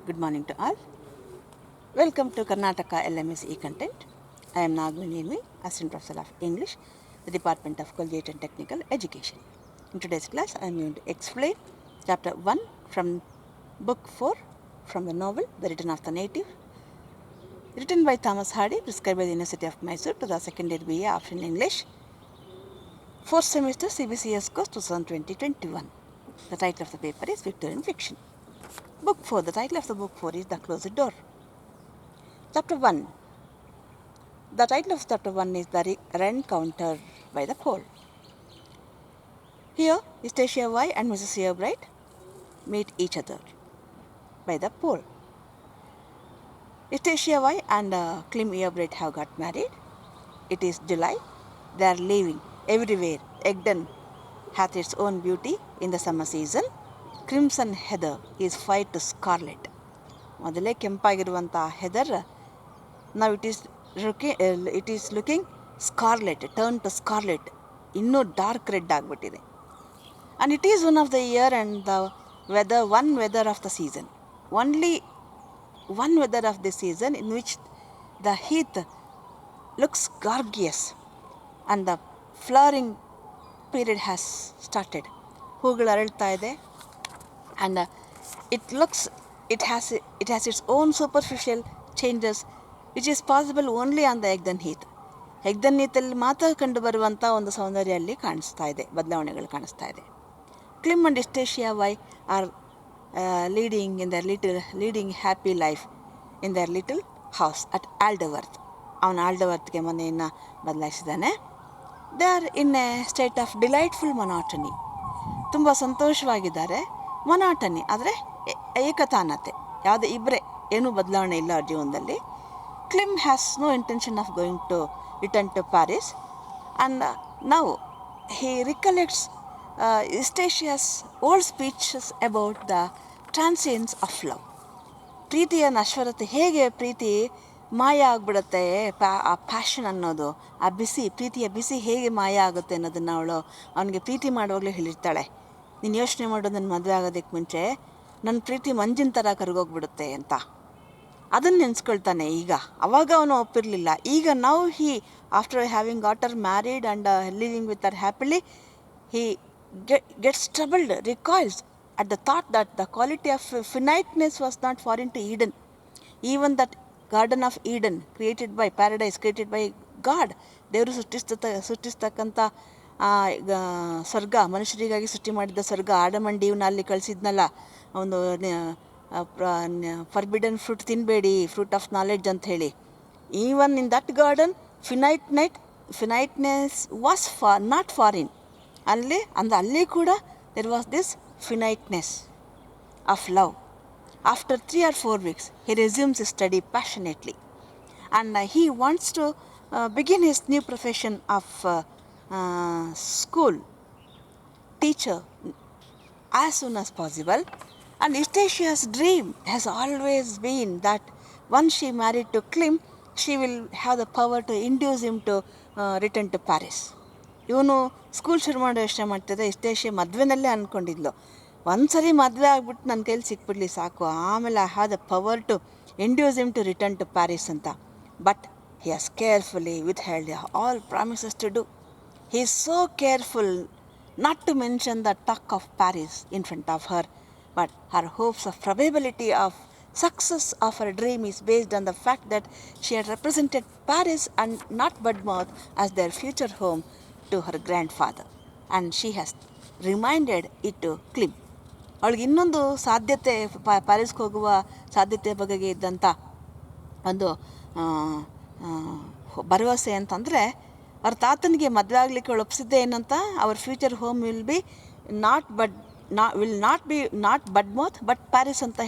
Good morning to all. Welcome to Karnataka LMS e-content. I am Nagini, Assistant Professor of English, the Department of Collegiate and Technical Education. In today's class, I am going to explain Chapter 1 from Book 4 from the novel The Return of the Native, written by Thomas Hardy, prescribed by the University of Mysore to the second year BA option English, 4th semester CBCS course 2020-21. The title of the paper is Victorian Fiction. Book 4, the title of the book 4 is The Closed Door. Chapter 1. The title of Chapter 1 is The Rencounter by the Pole. Here, Eustacia Y and Mrs. Earbright meet each other by the pole. Eustacia Y and Clem Earbright have got married. It is July. They are leaving everywhere. Egdon hath its own beauty in the summer season. Crimson heather is fired to scarlet. ಮೊದಲೇ ಕೆಂಪಾಗಿರುವಂಥ heather ನಾವು it is looking scarlet, turn to scarlet, ಇನ್ನೂ dark red ಆಗಿಬಿಟ್ಟಿದೆ. And it is one of the year and the weather, one weather of the season, only one weather of this season in which the heath looks gorgeous and the flowering period has started. ಹೂಗಳು ಅರಳ್ತಾ ಇದೆ and it has its own superficial changes which is possible only on the Egdon Heath. Egdon Heathಲ್ಲಿ ಮಾತ್ರ ಕಂಡು ಬರುವಂಥ ಒಂದು ಸೌಂದರ್ಯ ಅಲ್ಲಿ ಕಾಣಿಸ್ತಾ ಇದೆ, ಬದಲಾವಣೆಗಳು ಕಾಣಿಸ್ತಾ ಇದೆ. Clem and Eustacia Y are leading happy life in their little house at Alderworth. ಅವನು ಆಲ್ಡವರ್ತ್ಗೆ ಮನೆಯನ್ನು ಬದಲಾಯಿಸಿದ್ದಾನೆ. They are in a state of delightful monotony. ತುಂಬ ಸಂತೋಷವಾಗಿದ್ದಾರೆ. ಮೊನಾಟನಿ ಆದರೆ ಏಕತಾನತೆ, ಯಾವುದೇ ಇಬ್ಬರೇ, ಏನೂ ಬದಲಾವಣೆ ಇಲ್ಲ ಅವ್ರ ಜೀವನದಲ್ಲಿ. Clem has no intention of going to return to Paris, and now he recollects Eustatia's old speeches about the transience of love. ಪ್ರೀತಿಯ ನಶ್ವರತೆ, ಹೇಗೆ ಪ್ರೀತಿ ಮಾಯ ಆಗಿಬಿಡುತ್ತೆ, ಆ ಪ್ಯಾಷನ್ ಅನ್ನೋದು, ಆ ಬಿಸಿ, ಪ್ರೀತಿಯ ಬಿಸಿ ಹೇಗೆ ಮಾಯ ಆಗುತ್ತೆ ಅನ್ನೋದನ್ನು ಅವಳು ಅವನಿಗೆ ಪ್ರೀತಿ ಮಾಡುವಾಗಲೇ ಹೇಳಿರ್ತಾಳೆ. ನೀನು ಯೋಚನೆ ಮಾಡೋದು, ನನ್ನ ಮದುವೆ ಆಗೋದಕ್ಕೆ ಮುಂಚೆ ನನ್ನ ಪ್ರೀತಿ ಮಂಜಿನ ಥರ ಕರಗೋಗ್ಬಿಡುತ್ತೆ ಅಂತ. ಅದನ್ನು ನೆನೆಸ್ಕೊಳ್ತಾನೆ ಈಗ. ಅವಾಗ ಅವನು ಒಪ್ಪಿರಲಿಲ್ಲ. ಈಗ now after having got Har married and living with her happily, he gets troubled, recoils at the thought that the quality of finiteness was not foreign to Eden. Even that Garden of Eden, paradise created by God, ದೇವರು ಸೃಷ್ಟಿಸ್ತಕ್ಕಂಥ ಸ್ವರ್ಗ, ಮನುಷ್ಯರಿಗಾಗಿ ಸೃಷ್ಟಿ ಮಾಡಿದ್ದ ಸ್ವರ್ಗ, Adam and ಈವ್ನ ಅಲ್ಲಿ ಕಳಿಸಿದ್ನಲ್ಲ, ಒಂದು forbidden fruit ತಿನ್ನಬೇಡಿ, ಫ್ರೂಟ್ ಆಫ್ ನಾಲೆಡ್ಜ್ ಅಂತ ಹೇಳಿ. Even in that garden finiteness was not foreign. ಅಲ್ಲಿ ಕೂಡ there was this finiteness of love. After 3 or 4 weeks, he resumes his study passionately, and he wants to begin his new profession of school teacher as soon as possible. And Eustatia's dream has always been that once she married to Clem, she will have the power to induce him to return to Paris. ಇವನು school ಶುರು ಮಾಡೋ ಯೋಚನೆ ಮಾಡ್ತಿದ್ದೆ. Eustacia ಮದುವೆನಲ್ಲೇ ಅಂದ್ಕೊಂಡಿದ್ಲು, ಒಂದು ಸರಿ ಮದುವೆ ಆಗ್ಬಿಟ್ಟು ನನ್ನ ಕೈಲಿ ಸಿಕ್ಬಿಡ್ಲಿ ಸಾಕು, ಆಮೇಲೆ I have the power to induce him to return to Paris ಅಂತ. But he has carefully withheld all promises to do. He is so careful not to mention the talk of Paris in front of her, but her hopes of probability of success of her dream is based on the fact that she had represented Paris and not Budmouth as their future home to her grandfather, and she has reminded it to Clem. ಅವಳಿಗೆ ಇನ್ನೊಂದು ಸಾಧ್ಯತೆ, ಪ್ಯಾರಿಸ್ಗೆ ಹೋಗುವ ಸಾಧ್ಯತೆ ಬಗೆಗೆ ಇದ್ದಂಥ ಒಂದು ಭರವಸೆ ಅಂತಂದರೆ, ಅವ್ರ ತಾತನಿಗೆ ಮದುವೆ ಆಗಲಿಕ್ಕೆ ಅವಳು ಒಪ್ಪಿಸಿದ್ದೆ ಏನಂತ, our future home will not Budmouth but Paris ಅಂತ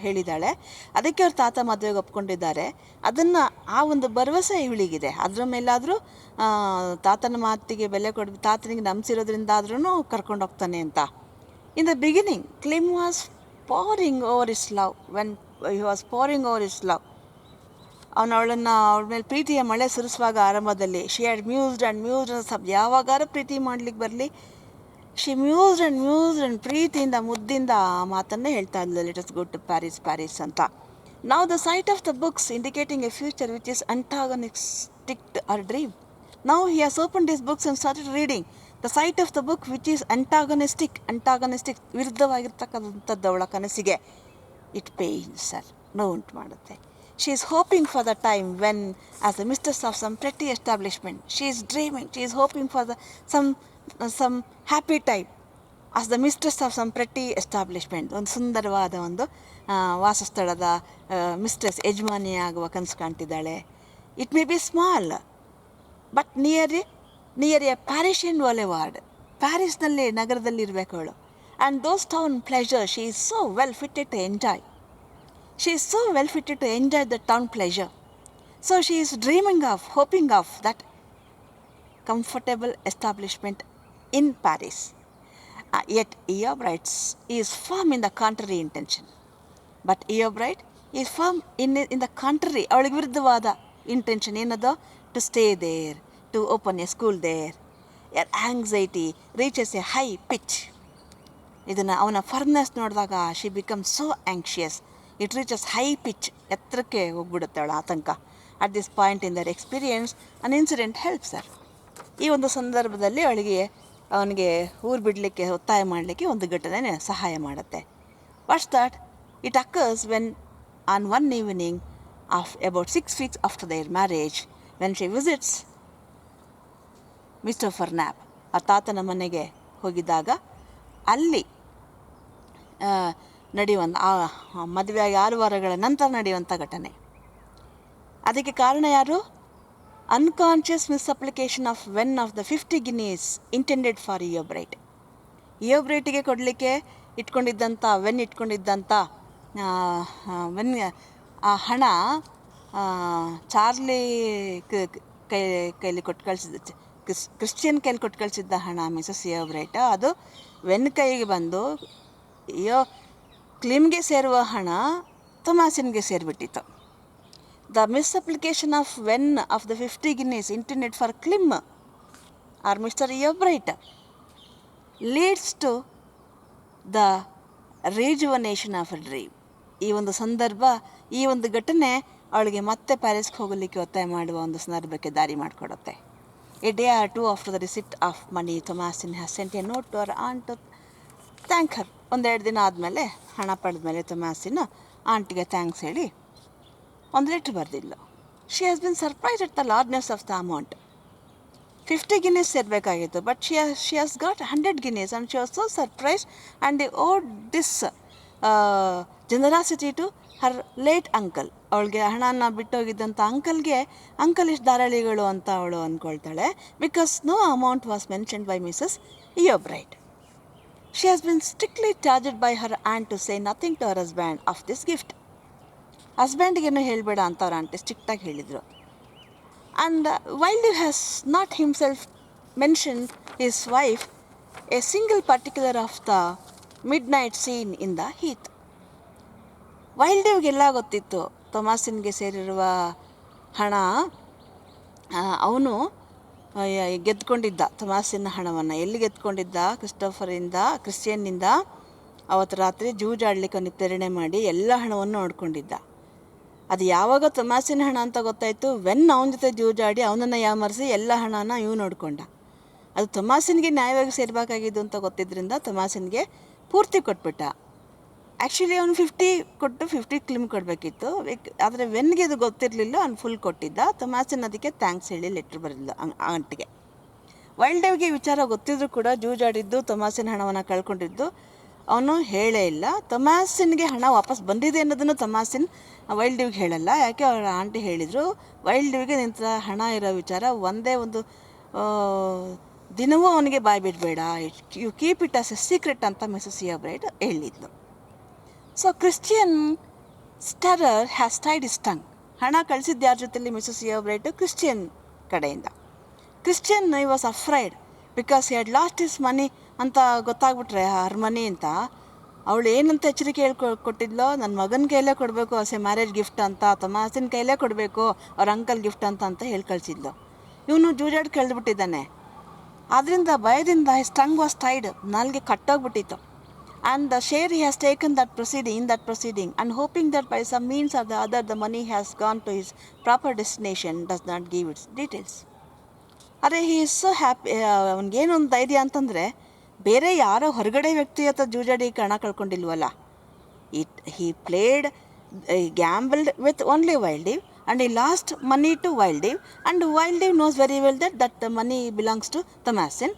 ಹೇಳಿದಾಳೆ. ಅದಕ್ಕೆ ಅವ್ರ ತಾತ ಮದುವೆಗೆ ಒಪ್ಕೊಂಡಿದ್ದಾರೆ. ಅದನ್ನು, ಆ ಒಂದು ಭರವಸೆ ಇವಳಿಗಿದೆ. ಅದರ ಮೇಲಾದರೂ ತಾತನ ಮಾತಿಗೆ ಬೆಲೆ ತಾತನಿಗೆ ನಂಬಿಸಿರೋದ್ರಿಂದಾದ್ರೂ ಕರ್ಕೊಂಡು ಹೋಗ್ತಾನೆ ಅಂತ. In the beginning, Clem was pouring over his love. When he was pouring over his love, ಅವಳ ಮೇಲೆ ಪ್ರೀತಿಯ ಮಳೆ ಸುರಿಸುವಾಗ ಆರಂಭದಲ್ಲಿ, ಶಿ ಹ್ಯಾಡ್ ಮ್ಯೂಸ್ಡ್ ಆ್ಯಂಡ್ ಯಾವಾಗಾರ ಪ್ರೀತಿ ಮಾಡ್ಲಿಕ್ಕೆ ಬರಲಿ, ಶಿ ಮ್ಯೂಸ್ಡ್ ಪ್ರೀತಿಯಿಂದ ಮುದ್ದಿಂದ ಆ ಮಾತನ್ನೇ ಹೇಳ್ತಾ ಇದ್ಲು, let us go to Paris Paris ಅಂತ. Now the sight of the books indicating a future which is antagonistic to our dream. Now he has opened his books and started reading. The sight of the book which is antagonistic ವಿರುದ್ಧವಾಗಿರ್ತಕ್ಕಂಥದ್ದು ಅವಳ ಕನಸಿಗೆ, it pains sir, ನೋವುಂಟು ಮಾಡುತ್ತೆ. She is hoping for the time when as the mistress of some pretty establishment she is dreaming, she is hoping for the some happy time as the mistress of some pretty establishment. ಒಂದು ಸುಂದರವಾದ ಒಂದು ವಾಸಸ್ಥಳದ mistress, ಯಜಮಾನಿಯಾಗುವ ಕನಸು ಕಾಣ್ತಿದ್ದಾಳೆ. It may be small but near a Parisian ward, ಪ್ಯಾರಿಸ್ನಲ್ಲಿ ನಗರದಲ್ಲಿ ಇರಬೇಕು ಅವಳು. And those town pleasure she is so well fitted to enjoy. She is so well fitted to enjoy the town pleasure. So she is dreaming of, hoping of that comfortable establishment in Paris. Yet Eobright is firm in the contrary intention. But Eobright is firm in the contrary, ಅವಳಿಗೆ ವಿರುದ್ಧವಾದ intention ಏನದು? To stay there, to open a school there. Her anxiety reaches a high pitch. ಇದನ್ನು ಅವನ firmness ನೋಡಿದಾಗ she become so anxious. It reaches high pitch, ಎತ್ತರಕ್ಕೆ ಹೋಗ್ಬಿಡುತ್ತೆ ಅವಳ ಆತಂಕ. At this point in their experience an incident help sir. ಈ ಒಂದು ಸಂದರ್ಭದಲ್ಲಿ ಅವನಿಗೆ ಊರು ಬಿಡಲಿಕ್ಕೆ ಒತ್ತಾಯ ಮಾಡಲಿಕ್ಕೆ ಒಂದು ಘಟನೆ ಸಹಾಯ ಮಾಡುತ್ತೆ. What's that? It occurs when on one evening of about 6 weeks after their marriage, when she visits Mr Furnap, ಆ ತಾತನ ಮನೆಗೆ ಹೋಗಿದ್ದಾಗ ಅಲ್ಲಿ ನಡೆಯುವಂಥ ಮದುವೆಯಾಗಿ 6 ವಾರಗಳ ನಂತರ ನಡೆಯುವಂಥ ಘಟನೆ. ಅದಕ್ಕೆ ಕಾರಣ ಯಾರು? Unconscious misapplication of one of the 50 guineas intended for Yeobright. ಇಯೋಬ್ರೈಟಿಗೆ ಕೊಡಲಿಕ್ಕೆ ಇಟ್ಕೊಂಡಿದ್ದಂಥ ಆ ಹಣ ಚಾರ್ಲಿ ಕೈಲಿ ಕೊಟ್ಟು ಕಳಿಸಿದ, ಕ್ರಿಶ್ಚಿಯನ್ ಕೈಲಿ ಕೊಟ್ಟು ಕಳಿಸಿದ್ದ ಹಣ ಮಿಸಸ್ ಇಯೋಬ್ರೈಟ್, ಅದು ವೆನ್ ಕೈಗೆ ಬಂದು ಕ್ಲಿಮ್ಗೆ ಸೇರುವ ಹಣ ತೊಮಾಸಿನ್ಗೆ ಸೇರಿಬಿಟ್ಟಿತ್ತು. The misapplication of one of the 50 guineas intended for Clym or Mr Yeobright leads to the rejuvenation of a dream. ಈ ಒಂದು ಸಂದರ್ಭ, ಈ ಒಂದು ಘಟನೆ ಅವಳಿಗೆ ಮತ್ತೆ ಪ್ಯಾರಿಸ್ಗೆ ಹೋಗಲಿಕ್ಕೆ ಒತ್ತಾಯ ಮಾಡುವ ಒಂದು ಸಂದರ್ಭಕ್ಕೆ ದಾರಿ ಮಾಡಿಕೊಡುತ್ತೆ. A day or two after the receipt of money, Thomasin has sent a note to our aunt to thank her. 1-2 ದಿನ ಆದಮೇಲೆ, ಹಣ ಪಡೆದ ಮೇಲೆ ತೊಮಾಸಿನ್ ಆಂಟಿಗೆ ಥ್ಯಾಂಕ್ಸ್ ಹೇಳಿ ಒಂದು ಲೆಟ್ರ್ ಬರೆದಿಲ್ಲ. She has been surprised at the largeness of the amount. 50 guineas ಸೇರಬೇಕಾಗಿತ್ತು, but she has got 100 guineas and she was so surprised and the owed this generosity to her late uncle. ಅವಳಿಗೆ ಹಣನ ಬಿಟ್ಟೋಗಿದ್ದಂಥ uncle ಇಷ್ಟು ಧಾರಾಳಿಗಳು ಅಂತ ಅವಳು ಅಂದ್ಕೊಳ್ತಾಳೆ. Because no amount was mentioned by Mrs Yeobright. She has been strictly charged by her aunt to say nothing to her husband of this gift. ಹಸ್ಬೆಂಡ್ಗೇನು ಹೇಳಬೇಡ ಅಂತ ಅವ್ರ ಆಂಟಿ ಸ್ಟ್ರಿಕ್ಟಾಗಿ ಹೇಳಿದರು. And Wild has not himself mentioned his wife a single particular of the midnight scene in the heath. ವೈಲ್ಡ್ಗೆಲ್ಲ ಗೊತ್ತಿತ್ತು ತೊಮಾಸಿನ್ಗೆ ಸೇರಿರುವ ಹಣ ಅವನು ಗೆದ್ಕೊಂಡಿದ್ದ. ತೊಮಾಸಿನ ಹಣವನ್ನು ಎಲ್ಲಿ ಗೆದ್ಕೊಂಡಿದ್ದ? ಕ್ರಿಶ್ಚಿಯನ್ನಿಂದ ಅವತ್ತು ರಾತ್ರಿ ಜೂಜಾಡಲಿಕ್ಕೆ ಅವನಿಗೆ ಪ್ರೇರಣೆ ಮಾಡಿ ಎಲ್ಲ ಹಣವನ್ನು ನೋಡ್ಕೊಂಡಿದ್ದ. ಅದು ಯಾವಾಗ ತೊಮಾಸಿನ ಹಣ ಅಂತ ಗೊತ್ತಾಯಿತು? ವೆನ್ ಅವನ ಜೊತೆ ಜೂಜಾಡಿ ಅವನನ್ನು ಯಾಮರಿಸಿ ಎಲ್ಲ ಹಣನ ಇವು ನೋಡಿಕೊಂಡ. ಅದು ತೊಮಾಸಿನ್ಗೆ ನ್ಯಾಯವಾಗಿ ಸೇರಬೇಕಾಗಿದ್ದು ಅಂತ ಗೊತ್ತಿದ್ದರಿಂದ ತೊಮಾಸಿನ್ಗೆ ಪೂರ್ತಿ ಕೊಟ್ಬಿಟ್ಟ. ಆ್ಯಕ್ಚುಲಿ ಅವನು 50 ಕೊಟ್ಟು 50 ಕ್ಲಿಮ್ ಕೊಡಬೇಕಿತ್ತು, ಆದರೆ ವೆನ್ಗೆ ಅದು ಗೊತ್ತಿರಲಿಲ್ಲ, ಅವ್ನು ಫುಲ್ ಕೊಟ್ಟಿದ್ದ. ತೊಮಾಸಿನ್ ಅದಕ್ಕೆ ಥ್ಯಾಂಕ್ಸ್ ಹೇಳಿ ಲೆಟ್ರ್ ಬರಲಿಲ್ಲ ಆಂಟಿಗೆ. ವೈಲ್ಡ್ಗೆ ವಿಚಾರ ಗೊತ್ತಿದ್ರು ಕೂಡ ಜೂಜಾಡಿದ್ದು, ತೊಮಾಸಿನ ಹಣವನ್ನು ಕಳ್ಕೊಂಡಿದ್ದು ಅವನು ಹೇಳೇ ಇಲ್ಲ. ತೊಮಾಸಿನ್ಗೆ ಹಣ ವಾಪಸ್ ಬಂದಿದೆ ಅನ್ನೋದನ್ನು ತೊಮಾಸಿನ್ ವೈಲ್ಡ್ಗೆ ಹೇಳಲ್ಲ. ಯಾಕೆ? ಅವರ ಆಂಟಿ ಹೇಳಿದರು, ವೈಲ್ಡ್ಗೆ ನಿಂತ ಹಣ ಇರೋ ವಿಚಾರ ಒಂದೇ ಒಂದು ದಿನವೂ ಅವನಿಗೆ ಬಾಯ್ ಬಿಡಬೇಡ, you keep it as a secret ಅಂತ ಮಿಸಸ್ ಇಯೋಬ್ರೈಟ್ ಹೇಳಿದ್ಲು. So Christian Stirrer has tied his tongue. ಹಣ ಕಳಿಸಿದ್ದು ಯಾರ ಜೊತೆಲಿ? ಮಿಸಸ್ ಇಯೋಬ್ರೈಟ್ ಕ್ರಿಶ್ಚಿಯನ್ ಕಡೆಯಿಂದ. Christian I was afraid because he had lost his money ಅಂತ ಗೊತ್ತಾಗ್ಬಿಟ್ರೆ, ಹರ್ ಮನಿ ಅಂತ. ಅವಳು ಏನಂತ ಎಚ್ಚರಿಕೆ ಕೊಟ್ಟಿದ್ಲೋ, ನನ್ನ ಮಗನ ಕೈಲೇ ಕೊಡಬೇಕು ಆಸ್ ಎ ಮ್ಯಾರೇಜ್ ಗಿಫ್ಟ್ ಅಂತ, ತೊಮಾಸಿನ ಕೈಲೇ ಕೊಡಬೇಕು ಅವ್ರ ಅಂಕಲ್ ಗಿಫ್ಟ್ ಅಂತ ಹೇಳಿ ಕಳಿಸಿದ್ಲು. ಇವನು ಜೂಜಾಡ್ ಕೇಳಿಬಿಟ್ಟಿದ್ದಾನೆ. ಆದ್ದರಿಂದ ಭಯದಿಂದ his tongue was tied, ನಾಲ್ಗೆ ಕಟ್ಟೋಗ್ಬಿಟ್ಟಿತ್ತು. And the share he has taken in that proceeding, and hoping that by some means or the other the money has gone to his proper destination, does not give its details. ಅರೆ he is so happy. ಅವ್ನಿಗೇನೊಂದು ಧೈರ್ಯ ಅಂತಂದರೆ, ಬೇರೆ ಯಾರೋ ಹೊರಗಡೆ ವ್ಯಕ್ತಿ ಹತ್ರ ಜೂಜಾಡಿ ಹಣ ಕಳ್ಕೊಂಡಿಲ್ವಲ್ಲ. He played, gambled with only Wildlife, and he lost money to Wildlife, and Wildlife knows very well that the money belongs to Thomasin.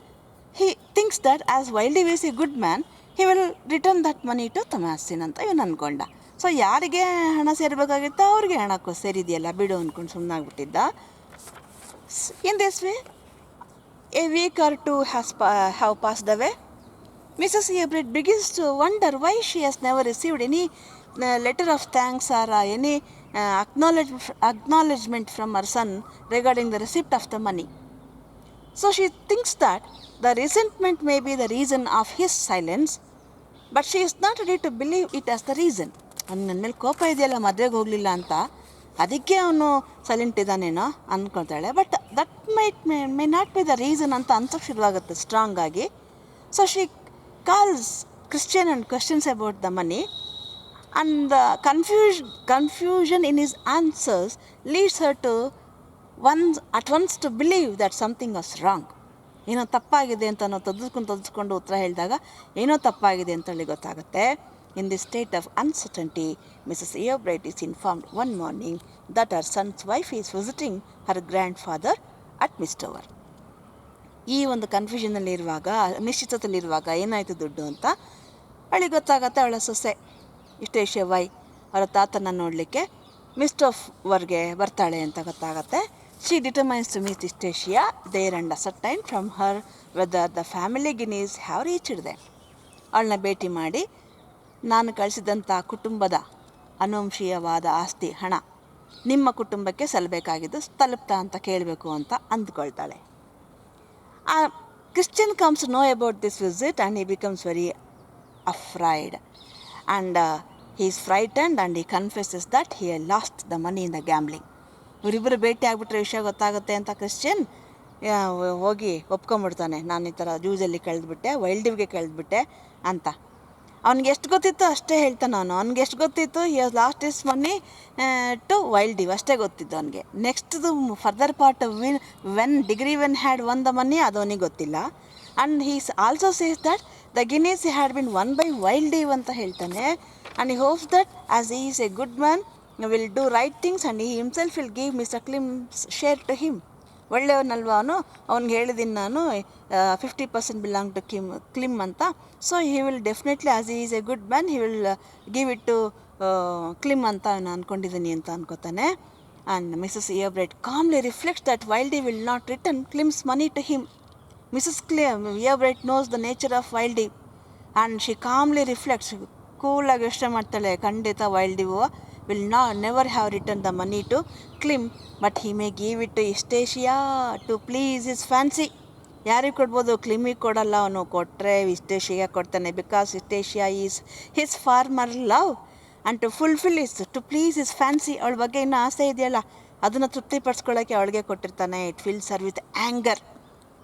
He thinks that as Wildlife is a good man, he will return that money to Thomasin ಅಂತ ಇವನು ಅಂದ್ಕೊಂಡ. So ಯಾರಿಗೆ ಹಣ ಸೇರಬೇಕಾಗಿತ್ತೋ ಅವ್ರಿಗೆ ಹಣ ಸೇರಿದೆಯಲ್ಲ ಬಿಡು ಅಂದ್ಕೊಂಡು ಸುಮ್ಮನಾಗ್ಬಿಟ್ಟಿದ್ದ. In this way, a week or two have passed away. Mrs. Eobret begins to wonder why she has never received any letter of thanks or any acknowledgement from her son regarding the receipt of the money. So she thinks that the resentment may be the reason of his silence, but she is not ready to believe it as the reason. ನನ್ನ ಮೇಲೆ ಕೋಪ ಇದೆಯಲ್ಲ ಮದುವೆಗೆ ಹೋಗಲಿಲ್ಲ ಅಂತ, ಅದಕ್ಕೆ ಅವನು silent ಇದ್ದಾನೇನೋ ಅಂದ್ಕೊಳ್ತಾಳೆ. But that may not be the reason ಅಂತ ಅನ್ಸೋಕ್ಕೆ ಶುರುವಾಗುತ್ತೆ ಸ್ಟ್ರಾಂಗ್ ಆಗಿ. So she calls Christian and questions about the money, and the confusion in his answers leads her to at once to believe that something was wrong. ಏನೋ ತಪ್ಪಾಗಿದೆ ಅಂತ ನಾವು ತದ್ದುಕೊಂಡು ಉತ್ತರ ಹೇಳಿದಾಗ ಏನೋ ತಪ್ಪಾಗಿದೆ ಅಂತೇಳಿ ಗೊತ್ತಾಗುತ್ತೆ. In this state of uncertainty, Mrs. Eobret is informed one morning that her son's wife is visiting her grandfather at Mistover. ಈ ಒಂದು ಕನ್ಫ್ಯೂಷನಲ್ಲಿರುವಾಗ, ಅನಿಶ್ಚಿತತೆಯಲ್ಲಿರುವಾಗ ಏನಾಯಿತು ದುಡ್ಡು ಅಂತ ಅವಳಿಗೆ ಗೊತ್ತಾಗತ್ತೆ. ಅವಳ ಸೊಸೆ ಇಷ್ಟೇಶೆ ವೈ ಅವರ ತಾತನ ನೋಡಲಿಕ್ಕೆ ಮಿಸ್ಟೋವರ್ಗೆ ಬರ್ತಾಳೆ ಅಂತ ಗೊತ್ತಾಗತ್ತೆ. She determines to meet Eustacia there and ascertain from her whether the family guineas have reached them. ಅವಳನ್ನ ಭೇಟಿ ಮಾಡಿ ನಾನು ಕಳಿಸಿದಂಥ ಕುಟುಂಬದ ಅನುವಂಶೀಯವಾದ ಆಸ್ತಿ ಹಣ ನಿಮ್ಮ ಕುಟುಂಬಕ್ಕೆ ಸಲ್ಲಬೇಕಾಗಿದ್ದು ತಲುಪ್ತಾ ಅಂತ ಕೇಳಬೇಕು ಅಂತ ಅಂದ್ಕೊಳ್ತಾಳೆ. Christian comes to know about this visit, and he becomes very afraid, and he is frightened, and he confesses that he had lost the money in the gambling. ಇವರಿಬ್ಬರು ಭೇಟಿ ಆಗಿಬಿಟ್ರೆ ವಿಷಯ ಗೊತ್ತಾಗುತ್ತೆ ಅಂತ ಕ್ರಿಶ್ಚಿಯನ್ ಹೋಗಿ ಒಪ್ಕೊಂಬಿಡ್ತಾನೆ. ನಾನು ಈ ಥರ ಜೂಜಲ್ಲಿ ಕಳೆದ್ಬಿಟ್ಟೆ, ವೈಲ್ಡ್ಲಿವ್ಗೆ ಕಳೆದ್ಬಿಟ್ಟೆ ಅಂತ. ಅವ್ನಿಗೆ ಎಷ್ಟು ಗೊತ್ತಿತ್ತು ಅಷ್ಟೇ ಹೇಳ್ತಾನೆ ಅವನು. ಅವ್ನಿಗೆ ಎಷ್ಟು ಗೊತ್ತಿತ್ತು, he has lost his money to Wildeve ಅಷ್ಟೇ ಗೊತ್ತಿತ್ತು ಅವನಿಗೆ. ನೆಕ್ಸ್ಟ್ದು further part when had won the money ಅದು ಅವನಿಗೆ ಗೊತ್ತಿಲ್ಲ. And he also says that the guineas had been won by Wildeve ಅಂತ ಹೇಳ್ತಾನೆ. And he hopes that as he is a good man will do right things and he himself will give Mr Clym's share to him. ಒಳ್ಳೆಯವನಲ್ವ ಅವನು, ಅವ್ನಿಗೆ ಹೇಳಿದ್ದೀನಿ ನಾನು 50% belong to Clym ಅಂತ. So he will definitely as he is a good man he will give it to Clym ಅಂತ ನಾನು ಅಂದ್ಕೊಂಡಿದ್ದೀನಿ ಅಂತ ಅನ್ಕೋತಾನೆ. And Mrs Eobret calmly reflects that Wildlife will not return Klim's money to him. Mrs. Eobret knows the nature of Wildlife, and she calmly reflects, ಕೂಲಾಗಿ ಯೋಚನೆ ಮಾಡ್ತಾಳೆ, ಖಂಡಿತ Wildlife will never have returned the money to Klim, but he may give it to Eustacia to please his fancy. ಯಾರಿಗೆ ಕೊಡ್ಬೋದು? ಕ್ಲಿಮಿಗೆ ಕೊಡಲ್ಲ. ಅವನು ಕೊಟ್ಟರೆ Eustacia ಕೊಡ್ತಾನೆ, because Eustacia is his former love, and to fulfil his to please his fancy. ಅವಳ ಬಗ್ಗೆ ಇನ್ನೂ ಆಸೆ ಇದೆಯಲ್ಲ, ಅದನ್ನು ತೃಪ್ತಿಪಡಿಸ್ಕೊಳ್ಳೋಕ್ಕೆ ಅವಳಿಗೆ ಕೊಟ್ಟಿರ್ತಾನೆ. It fills her with anger,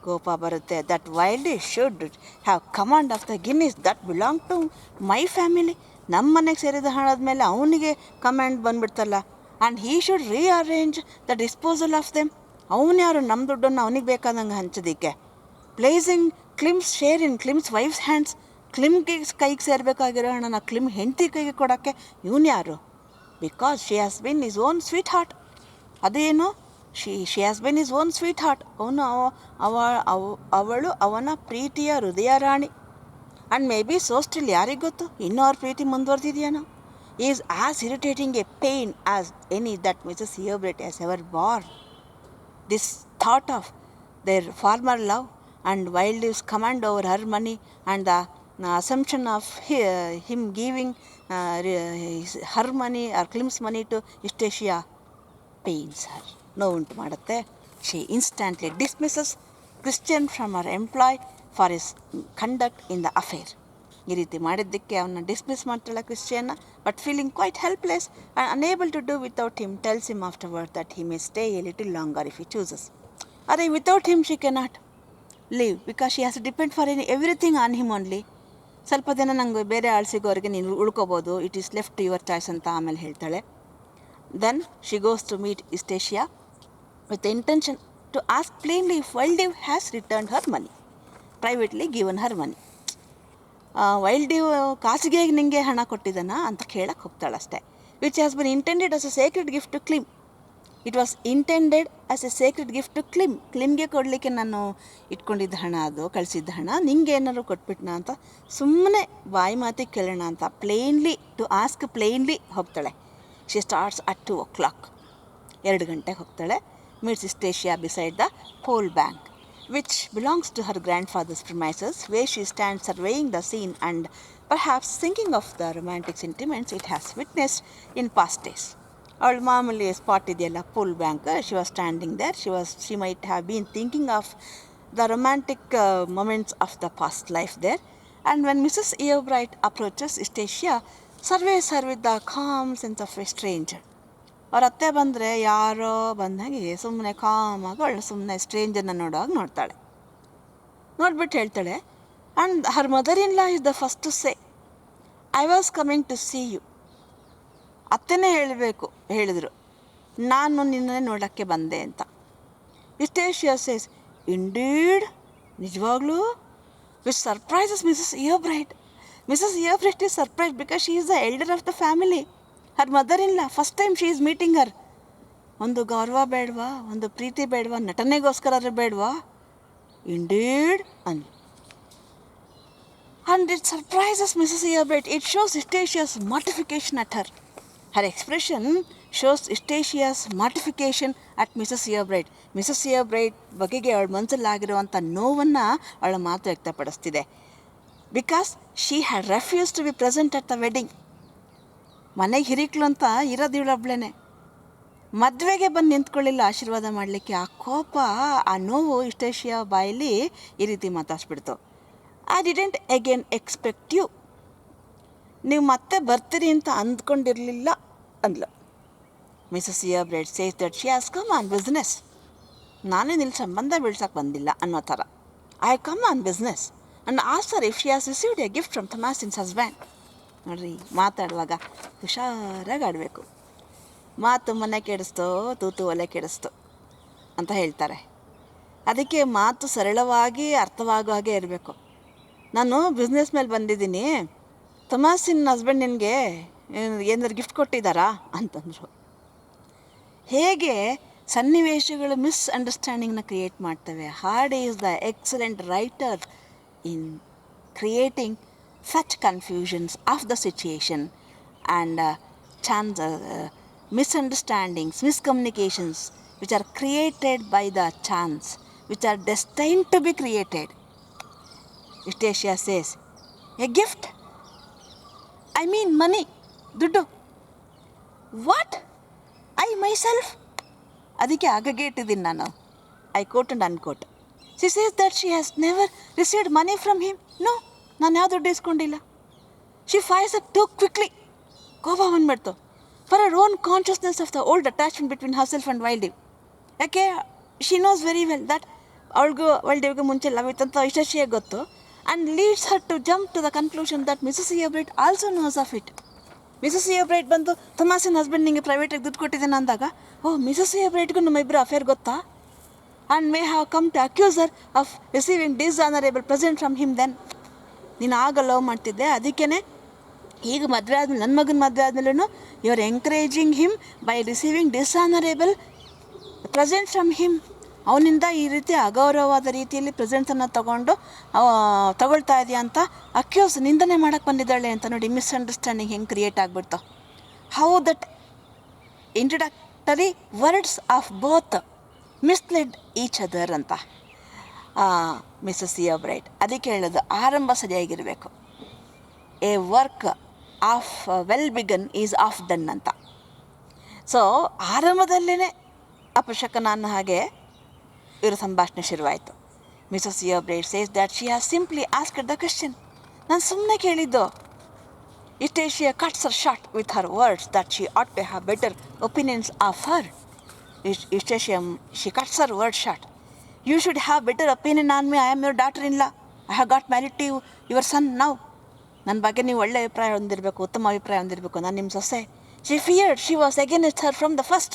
ಕೋಪ ಬರುತ್ತೆ. That Wildlife should have command of the guineas that belong to my family. ನಮ್ಮ ಮನೆಗೆ ಸೇರಿದ ಹಣದ ಮೇಲೆ ಅವನಿಗೆ ಕಮಾಂಡ್ ಬಂದುಬಿಡ್ತಲ್ಲ. And he should rearrange the disposal of them. ಅವನು ಯಾರು ನಮ್ಮ ದುಡ್ಡನ್ನು ಅವನಿಗೆ ಬೇಕಾದಂಗೆ ಹಂಚೋದಕ್ಕೆ? Placing Clym's share in Clym's wife's hands. ಕ್ಲಿಮ್ಗೆ ಕೈಗೆ ಸೇರಬೇಕಾಗಿರೋ ಹಣನ ಕ್ಲಿಮ್ ಹೆಂಡತಿ ಕೈಗೆ ಕೊಡೋಕ್ಕೆ ಇವನು ಯಾರು? Because she has been his own sweetheart. ಅದೇನು she has been his own sweetheart. ಅವಳು ಅವನ ಪ್ರೀತಿಯ ಹೃದಯ ರಾಣಿ. And may be so still, ಯಾರಿಗೆ ಗೊತ್ತು, ಇನ್ನೂ ಅವ್ರ ಪ್ರೀತಿ ಮುಂದುವರೆದಿದೆಯೇನೋ. Is as irritating a pain as any that Mrs Eobret has ever bore. This thought of their former love and Wildlife's command over her money and the assumption of him giving her money or Klim's money to Eustacia pains her. ನೋವುಂಟು ಮಾಡುತ್ತೆ. She instantly dismisses Christian from her employ for his conduct in the affair. ಈ ರೀತಿ ಮಾಡಿದ್ದಕ್ಕೆ ಅವನ್ನ dismiss ಮಾಡ್ತಾಳೆ ಕ್ರಿಶ್ಚಿಯನ್ನ. But feeling quite helpless and unable to do without him, tells him afterward that he may stay a little longer if he chooses. ಅರೆ, without him she cannot. Leave because she has to depend for everything on him only. ಸ್ವಲ್ಪ ದಿನ ನಂಗೆ ಬೇರೆ ಆಳು ಸಿಗೋರಿಗೆ ನೀನು ಉಳ್ಕೋಬೋದು, it is left to your choice ಅಂತ ಆಮೇಲೆ ಹೇಳ್ತಾಳೆ. Then she goes to meet Eustacia with the intention to ask plainly if Wild has return her money, privately given her money. Wild ಖಾಸಗಿಯಾಗಿ ನಿಮಗೆ ಹಣ ಕೊಟ್ಟಿದ್ದಾನ ಅಂತ ಕೇಳಕ್ಕೆ ಹೋಗ್ತಾಳೆ ಅಷ್ಟೇ. Which has been intended as a sacred gift to Clym. It was intended as a sacred gift to ಕ್ಲಿಮ್ಗೆ ಕೊಡಲಿಕ್ಕೆ ನಾನು ಇಟ್ಕೊಂಡಿದ್ದ ಹಣ, ಅದು ಕಳಿಸಿದ್ದ ಹಣ ನಿಂಗೆ ಏನಾದ್ರು ಕೊಟ್ಬಿಟ್ನ ಅಂತ ಸುಮ್ಮನೆ ಬಾಯಿ ಮಾತಿಗೆ ಕೇಳೋಣ ಅಂತ ಪ್ಲೇನ್ಲಿ ಟು ಆಸ್ಕ್ ಪ್ಲೇನ್ಲಿ ಹೋಗ್ತಾಳೆ. ಶಿ ಸ್ಟಾರ್ಟ್ಸ್ ಅಟ್ 2 o'clock, 2 ಗಂಟೆಗೆ ಹೋಗ್ತಾಳೆ. Meets Eustacia beside the pool bank which belongs to her grandfather's premises, where she stands surveying the scene and perhaps thinking of the romantic sentiments it has witnessed in past days. ಅವಳು ಮಾಮೂಲಿ spot ಇದೆಯಲ್ಲ pool bank, she was standing there. She might have been thinking of the romantic moments of the past life there. And when Mrs Yeobright approaches Eustacia surveys her with the calm sense of a stranger. ಅವ್ರ ಅತ್ತೆ ಬಂದರೆ ಯಾರೋ ಬಂದಾಗೆ ಸುಮ್ಮನೆ ಕಾಮಾಗಿ ಅವಳು ಸುಮ್ಮನೆ ಸ್ಟ್ರೇಂಜರ್ನ ನೋಡುವಾಗ ನೋಡ್ತಾಳೆ. ನೋಡ್ಬಿಟ್ಟು ಹೇಳ್ತಾಳೆ, and her mother in law is the first to say I was coming to see you. ಅತ್ತೆನೇ ಹೇಳಿದರು ನಾನು ನಿನ್ನೆ ನೋಡೋಕ್ಕೆ ಬಂದೆ ಅಂತ. ಇಸ್ಟೇಷಿಯಾ ಸೇಸ್ ಇಂಡೀಡ್, ನಿಜವಾಗ್ಲೂ, which surprises Mrs Yeobright. Mrs Yeobright is surprise because she is the elder of the family. Her mother ಇಲ್ಲ, first time she is meeting her. ಒಂದು ಗೌರವ ಬೇಡವಾ, ಒಂದು ಪ್ರೀತಿ ಬೇಡವಾ, ನಟನೆಗೋಸ್ಕರ ಬೇಡವಾ? Indeed an. And it surprises Mrs. Eobright. It shows Eustatia's mortification at her. Her expression shows Eustatia's mortification at Mrs. Eobright. Mrs. Eobright ಬಗೆಗೆ ಅವಳ ಮನಸ್ಸಲ್ಲಾಗಿರುವಂಥ ನೋವನ್ನು ಅವಳ ಮಾತು ವ್ಯಕ್ತಪಡಿಸ್ತಿದೆ. Because she had refuse to be present at the wedding. ಮನೆಗೆ ಹಿರಿಕ್ಳು ಅಂತ ಇರೋದು ಇವಳೊಬ್ಳೇ. ಮದುವೆಗೆ ಬಂದು ನಿಂತ್ಕೊಳ್ಳಿಲ್ಲ ಆಶೀರ್ವಾದ ಮಾಡಲಿಕ್ಕೆ. ಆ ಕೋಪ, ಆ ನೋವು ಇಸ್ಟೇಷಿಯಾ ಬಾಯಲ್ಲಿ ಈ ರೀತಿ ಮಾತಾಡ್ಸ್ಬಿಡ್ತು. I didn't again expect you. ನೀವು ಮತ್ತೆ ಬರ್ತೀರಿ ಅಂತ ಅಂದ್ಕೊಂಡಿರಲಿಲ್ಲ ಅಂದ್ಲು. Mrs Yeobright says that she has come on business. ನಾನೇನು ಇಲ್ಲಿ ಸಂಬಂಧ ಬೆಳ್ಸೋಕ್ಕೆ ಬಂದಿಲ್ಲ ಅನ್ನೋ ಥರ. I come on business and ask her if she has received a gift from Thomasin's husband. ನೋಡ್ರಿ, ಮಾತಾಡುವಾಗ ಹುಷಾರಾಗಿ ಆಡಬೇಕು. ಮಾತು ಮನೆ ಕೆಡಿಸ್ತೋ, ತೂತು ಒಲೆ ಕೆಡಿಸ್ತು ಅಂತ ಹೇಳ್ತಾರೆ. ಅದಕ್ಕೆ ಮಾತು ಸರಳವಾಗಿ ಅರ್ಥವಾಗೋ ಹಾಗೆ ಇರಬೇಕು. ನಾನು ಬಿಸ್ನೆಸ್ ಮೇಲೆ ಬಂದಿದ್ದೀನಿ, ಥಮಾಸಿನ್ ಹಸ್ಬೆಂಡ್ ನಿನಗೆ ಏನಾದ್ರು ಗಿಫ್ಟ್ ಕೊಟ್ಟಿದ್ದಾರಾ ಅಂತಂದರು. ಹೇಗೆ ಸನ್ನಿವೇಶಗಳು ಮಿಸ್ಅಂಡರ್ಸ್ಟ್ಯಾಂಡಿಂಗ್ನ ಕ್ರಿಯೇಟ್ ಮಾಡ್ತವೆ. Hardy is the excellent writer in creating such confusions of the situation and misunderstandings, miscommunications which are created by the chance, which are destined to be created. Eustacia says, a gift? I mean money, ದುಡ್ಡು. What? I myself? ಅದಕ್ಕೆ ಆಗಗೆ ಇಟ್ಟಿದ್ದೀನಿ ನಾನು. I quote and unquote. She says that she has never received money from him. No, ನಾನು ಯಾವ ದುಡ್ಡು ಇಸ್ಕೊಂಡಿಲ್ಲ. She fires up too quickly. ಕೋಪ ಬಂದ್ಬಿಡ್ತು. For her own consciousness of the old attachment between herself and Wildeve. ಯಾಕೆ she knows very well that ಅವಳಿಗೂ ವೈಲ್ಡ್ ಡಿವ್ಗೆ ಮುಂಚೆ ಲವ್ ಇತ್ತಂತ ಇಷ್ಟೇ ಗೊತ್ತು. And leads her to jump to the conclusion that Mrs Yeobright also knows of it. Mrs Yeobright ಬಂದು Thomasin husband ನಿಮಗೆ ಪ್ರೈವೇಟಾಗಿ ದುಡ್ಡು ಕೊಟ್ಟಿದ್ದೇನೆ ಅಂದಾಗ, ಓ, ಮಿಸಸ್ ಇಯೋಬ್ರೈಟ್ಗೂ ನಮ್ಮ ಇಬ್ಬರು ಅಫೇರ್ ಗೊತ್ತಾ? And may have come to accuse her of receiving dishonourable present from him. Then ನೀನು ಆಗ ಲವ್ ಮಾಡ್ತಿದ್ದೆ, ಅದಕ್ಕೇ ಈಗ ಮದುವೆ ಆದಮೇಲೆ, ನನ್ನ ಮಗನ ಮದುವೆ ಆದಮೇಲೂ you are encouraging him by receiving dishonourable present from him. ಅವನಿಂದ ಈ ರೀತಿ ಅಗೌರವವಾದ ರೀತಿಯಲ್ಲಿ ಪ್ರೆಸೆಂಟ್ಸನ್ನು ತಗೊಳ್ತಾ ಇದೆಯಾ ಅಂತ ಅಕ್ಯೂಸ್, ನಿಂದನೆ ಮಾಡೋಕ್ಕೆ ಬಂದಿದ್ದಾಳೆ ಅಂತ. ನೋಡಿ, ಮಿಸ್ಅಂಡರ್ಸ್ಟ್ಯಾಂಡಿಂಗ್ ಹೆಂಗೆ ಕ್ರಿಯೇಟ್ ಆಗಿಬಿಡ್ತು. How that introductory words of both misled each other ಅಂತ ಮಿಸಸ್ ಇಯೋಬ್ರೈಟ್. ಅದಕ್ಕೆ ಹೇಳೋದು, ಆರಂಭ ಸರಿಯಾಗಿರಬೇಕು. A work of well begun is half done ಅಂತ. ಸೊ ಆರಂಭದಲ್ಲೇ ಅಪಶಕನ ಅನ್ನೋ ಹಾಗೆ ಇವರ ಸಂಭಾಷಣೆ ಶುರುವಾಯಿತು. Mrs Yeobright says that she has simply asked the question. ನಾನು ಸುಮ್ಮನೆ ಕೇಳಿದ್ದು. Eustacia cuts her short with her words that she ought to have better opinions of her. Eustacia, she cuts her words short. You should have better opinion on me. I am your daughter-in-law. I have got married to your son now. ನನ್ನ ಬಗ್ಗೆ ನೀವು ಒಳ್ಳೆ ಅಭಿಪ್ರಾಯ ಹೊಂದಿರಬೇಕು, ಉತ್ತಮ ಅಭಿಪ್ರಾಯ ಹೊಂದಿರಬೇಕು. ನಾನು ನಿಮ್ಮ ಸೊಸೆ. She feared, she was against her from the first.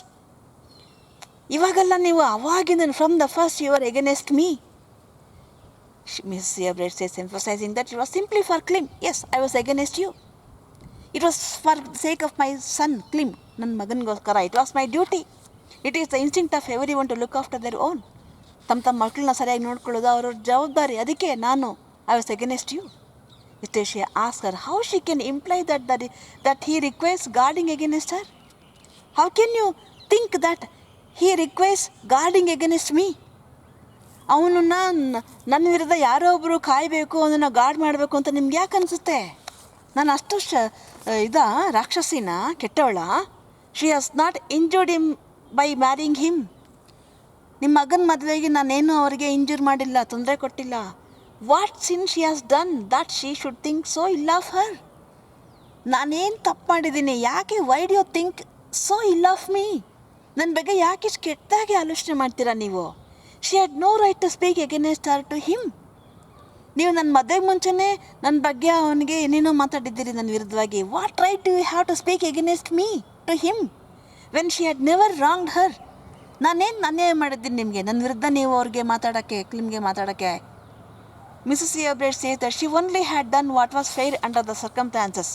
ಇವಾಗೆಲ್ಲ ನೀವು ಅವಾಗಿಂದ from the first you are against me. Mrs. Seobrett says, emphasizing that it was simply for Klim. Yes, I was against you. It was for the sake of my son, Klim. ನನ್ನ ಮಗನಿಗೋಸ್ಕರ. It was my duty. It is the instinct of everyone to look after their own. ತಮ್ಮ ಮಕ್ಕಳನ್ನ ಸರಿಯಾಗಿ ನೋಡ್ಕೊಳ್ಳೋದು ಅವ್ರ ಜವಾಬ್ದಾರಿ. ಅದಕ್ಕೆ ನಾನು I was against you. Anastasia asked her how she can imply that he requires guarding against her. How can you think that he requires guarding against me? ಅವನು ನನ್ನ ವಿರುದ್ಧ ಯಾರೋ ಒಬ್ಬರು ಕಾಯಬೇಕು, ಅವನನ್ನು ಗಾರ್ಡ್ ಮಾಡಬೇಕು ಅಂತ ನಿಮ್ಗೆ ಯಾಕೆ ಅನಿಸುತ್ತೆ? ನಾನು ಅಷ್ಟು ರಾಕ್ಷಸಿನ, ಕೆಟ್ಟವಳ? She has not injured him by marrying him. ನಿಮ್ಮ ಮಗನ ಮದುವೆಗೆ ನಾನೇನು ಅವರಿಗೆ ಇಂಜೂರ್ ಮಾಡಿಲ್ಲ, ತೊಂದರೆ ಕೊಟ್ಟಿಲ್ಲ. What sin she has done that she should think so ill of her? ನಾನೇನು ತಪ್ಪು ಮಾಡಿದ್ದೀನಿ? ಯಾಕೆ why do you think so ill of me? ನನ್ನ ಬಗ್ಗೆ ಯಾಕೆ ಇಷ್ಟು ಕೆಟ್ಟದಾಗಿ ಆಲೋಚನೆ ಮಾಡ್ತೀರಾ ನೀವು? She had no right to speak against her to him. ನೀವು ನನ್ನ ಮದುವೆಗೆ ಮುಂಚೆನೇ ನನ್ನ ಬಗ್ಗೆ ಅವನಿಗೆ ಏನೇನೋ ಮಾತಾಡಿದ್ದೀರಿ ನನ್ನ ವಿರುದ್ಧವಾಗಿ. What right do you have to speak against me to him when she had never wronged her? ನಾನೇನು ಅನ್ಯಾಯ ಮಾಡಿದ್ದೀನಿ ನಿಮಗೆ? ನನ್ನ ವಿರುದ್ಧ ನೀವು ಅವ್ರಿಗೆ ಮಾತಾಡೋಕ್ಕೆ, ಕ್ಲಿಮ್ಗೆ ಮಾತಾಡೋಕ್ಕೆ? Mrs Seobrett says that she only had done what was fair under the circumstances.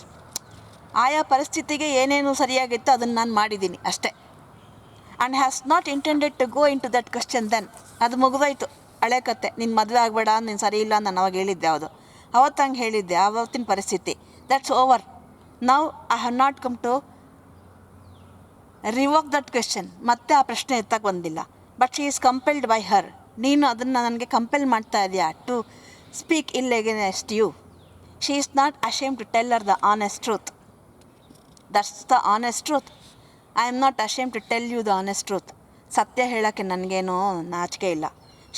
ಆಯಾ ಪರಿಸ್ಥಿತಿಗೆ ಏನೇನು ಸರಿಯಾಗಿತ್ತು ಅದನ್ನು ನಾನು ಮಾಡಿದ್ದೀನಿ ಅಷ್ಟೇ. And has not intended to go in to that question then. ಅದು ಮುಗಿದೋಯ್ತು, ಹಳೆ ಕತೆ. ನಿನ್ನ ಮದುವೆ ಆಗಬೇಡ, ನೀನು ಸರಿ ಇಲ್ಲ ನಾನು ಅವಾಗ ಹೇಳಿದ್ದೆ. ಹೌದು, ಅವತ್ತು ಹಂಗೆ ಹೇಳಿದ್ದೆ, ಆವತ್ತಿನ ಪರಿಸ್ಥಿತಿ. That's over. Now I have not come to revoke that question. ಮತ್ತೆ ಆ ಪ್ರಶ್ನೆ ಎತ್ತಕ್ಕೆ ಬಂದಿಲ್ಲ. But she is compelled by her. ನೀನು ಅದನ್ನು ನನಗೆ ಕಂಪೆಲ್ ಮಾಡ್ತಾ ಇದೆಯಾ to speak ill against you. She is not ashamed to tell her the honest truth. That's the honest truth. I am not ashamed to tell you the honest truth. ಸತ್ಯ ಹೇಳೋಕ್ಕೆ ನನಗೇನೋ ನಾಚಿಕೆ ಇಲ್ಲ.